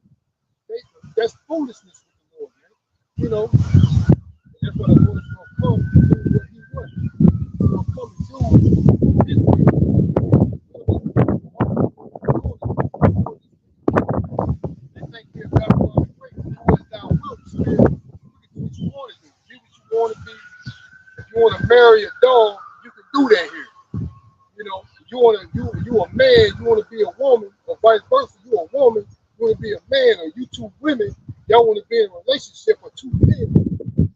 that's foolishness with the Lord, man. You know, that's why the Lord is going to come and do what He wants. He's going to come and do His will. They think we're Babylon the Great. The Lord is thou wilt. want to be, if you want to marry a dog, you can do that here. You know, you a man, you want to be a woman, or vice versa. You a woman, you want to be a man, or you two women, y'all want to be in a relationship, or two men, you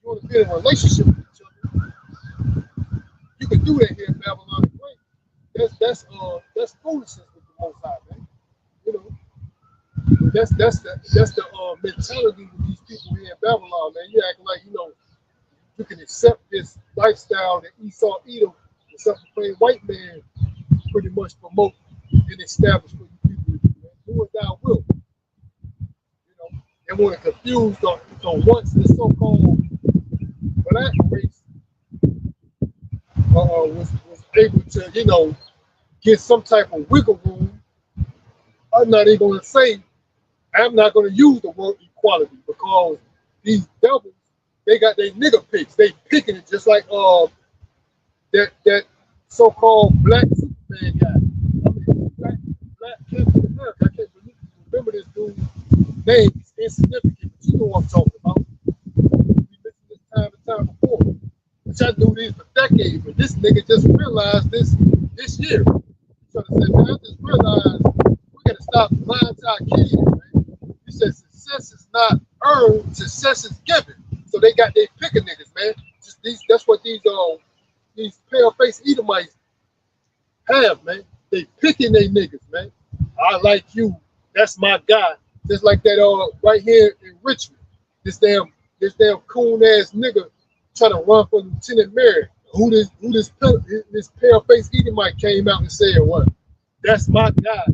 want to be in a relationship with each other. You can do that here in Babylon the Great. That's foolishness with the Most High, man. You know, that's the mentality with these people here in Babylon, man. You act like you can accept this lifestyle that Esau Edom, the self-proclaimed white man, pretty much promote and establish for you people to do, man. Do what thou wilt. You know, they want to confuse on once the so-called black race was able to, get some type of wiggle room. I'm not even going to say, I'm not going to use the word equality, because these devils, they got their nigger picks. They picking it just like that so-called black Superman guy. I mean, black Captain America. I can't remember this dude's name. It's insignificant, but you know what I'm talking about. We mentioned this time and time before, which I knew this for decades, but this nigga just realized this year. So I said, man, I just realized we gotta stop lying to our kids, man. He said success is not earned, success is given. So they picking niggas, man. That's what these pale-faced Edomites have, man. They picking they niggas, man. I like you. That's my guy. Just like that right here in Richmond. This damn coon ass nigga trying to run for Lieutenant Mayor. Who this pale-faced Edomite came out and said what? That's my guy,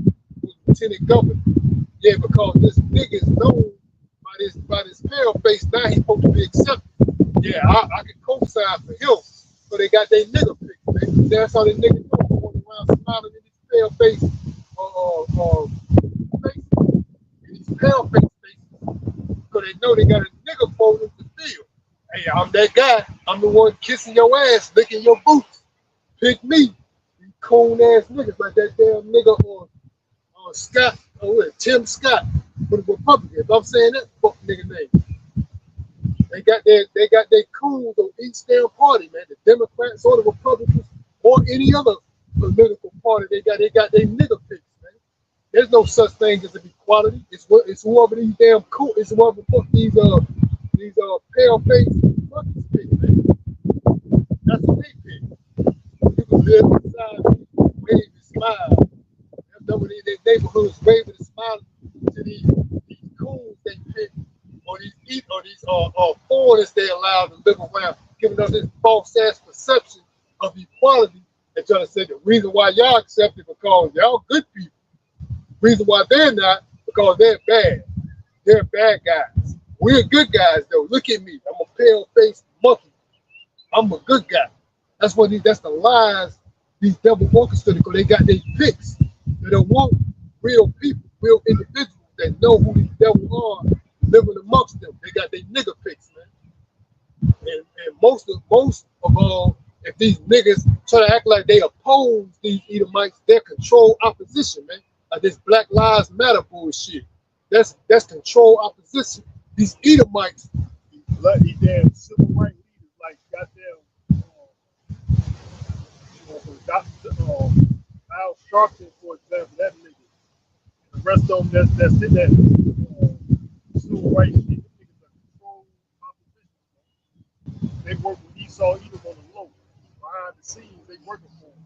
Lieutenant Governor. Yeah, because this nigga is known by this pale-face. Now he's supposed to be accepted. Yeah, I can co-sign for him. So they got their nigga picked, man. That's how they niggas know, going around smiling in these pale-face faces, in these pale-face faces, because they know they got a nigga for them to feel. Hey, I'm that guy. I'm the one kissing your ass, licking your boots. Pick me. You coon ass niggas like that damn nigga or Scott, or Tim Scott for the Republicans. I'm saying that fuck nigga name. They got their coons on each damn party, man. The Democrats or the Republicans or any other political party, they got their nigga picks, man. There's no such thing as equality. It's whoever these damn cool. It's whoever fuck these pale-faced monkeys pick, man. That's what they pick. You can live inside, wave and smile. Some of these neighborhoods waving and smiling to these coons they pick, or these foreigners they allow to live around, giving us this false ass perception of equality. And trying to say the reason why y'all accept it because y'all good people. Reason why they're not, because they're bad. They're bad guys. We're good guys though. Look at me. I'm a pale-faced monkey. I'm a good guy. That's the lies these devil orchestrated, because they got their picks. They don't want real people, real individuals that know who these devils are living amongst them. They got their nigga picks, man. And most of all, if these niggas try to act like they oppose these Edomites, they're control opposition, man. Like this Black Lives Matter bullshit. That's control opposition. These Edomites,
these damn civil rights leaders, like goddamn Al Sharpton, for example, that nigga. The rest of them that's in that civil rights niggas are control opposition. They work with Esau Edom on the low. Behind the scenes, they working for them.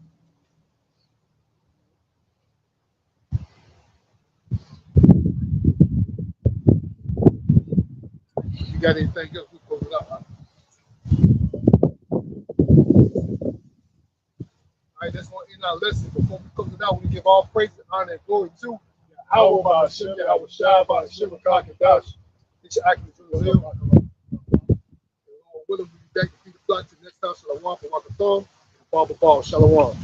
you got anything else? We close it out. All right, that's one in our lesson. Before we close it out, we give all praise and honor and glory to
How about Hashem, Yahweh Shai, by Hashem, Kakadash.
It's your acting to the hill. Willing, we'll be back to feed the flock to the next time. Shalom, for Wakathon, Baba Ball, Shalom.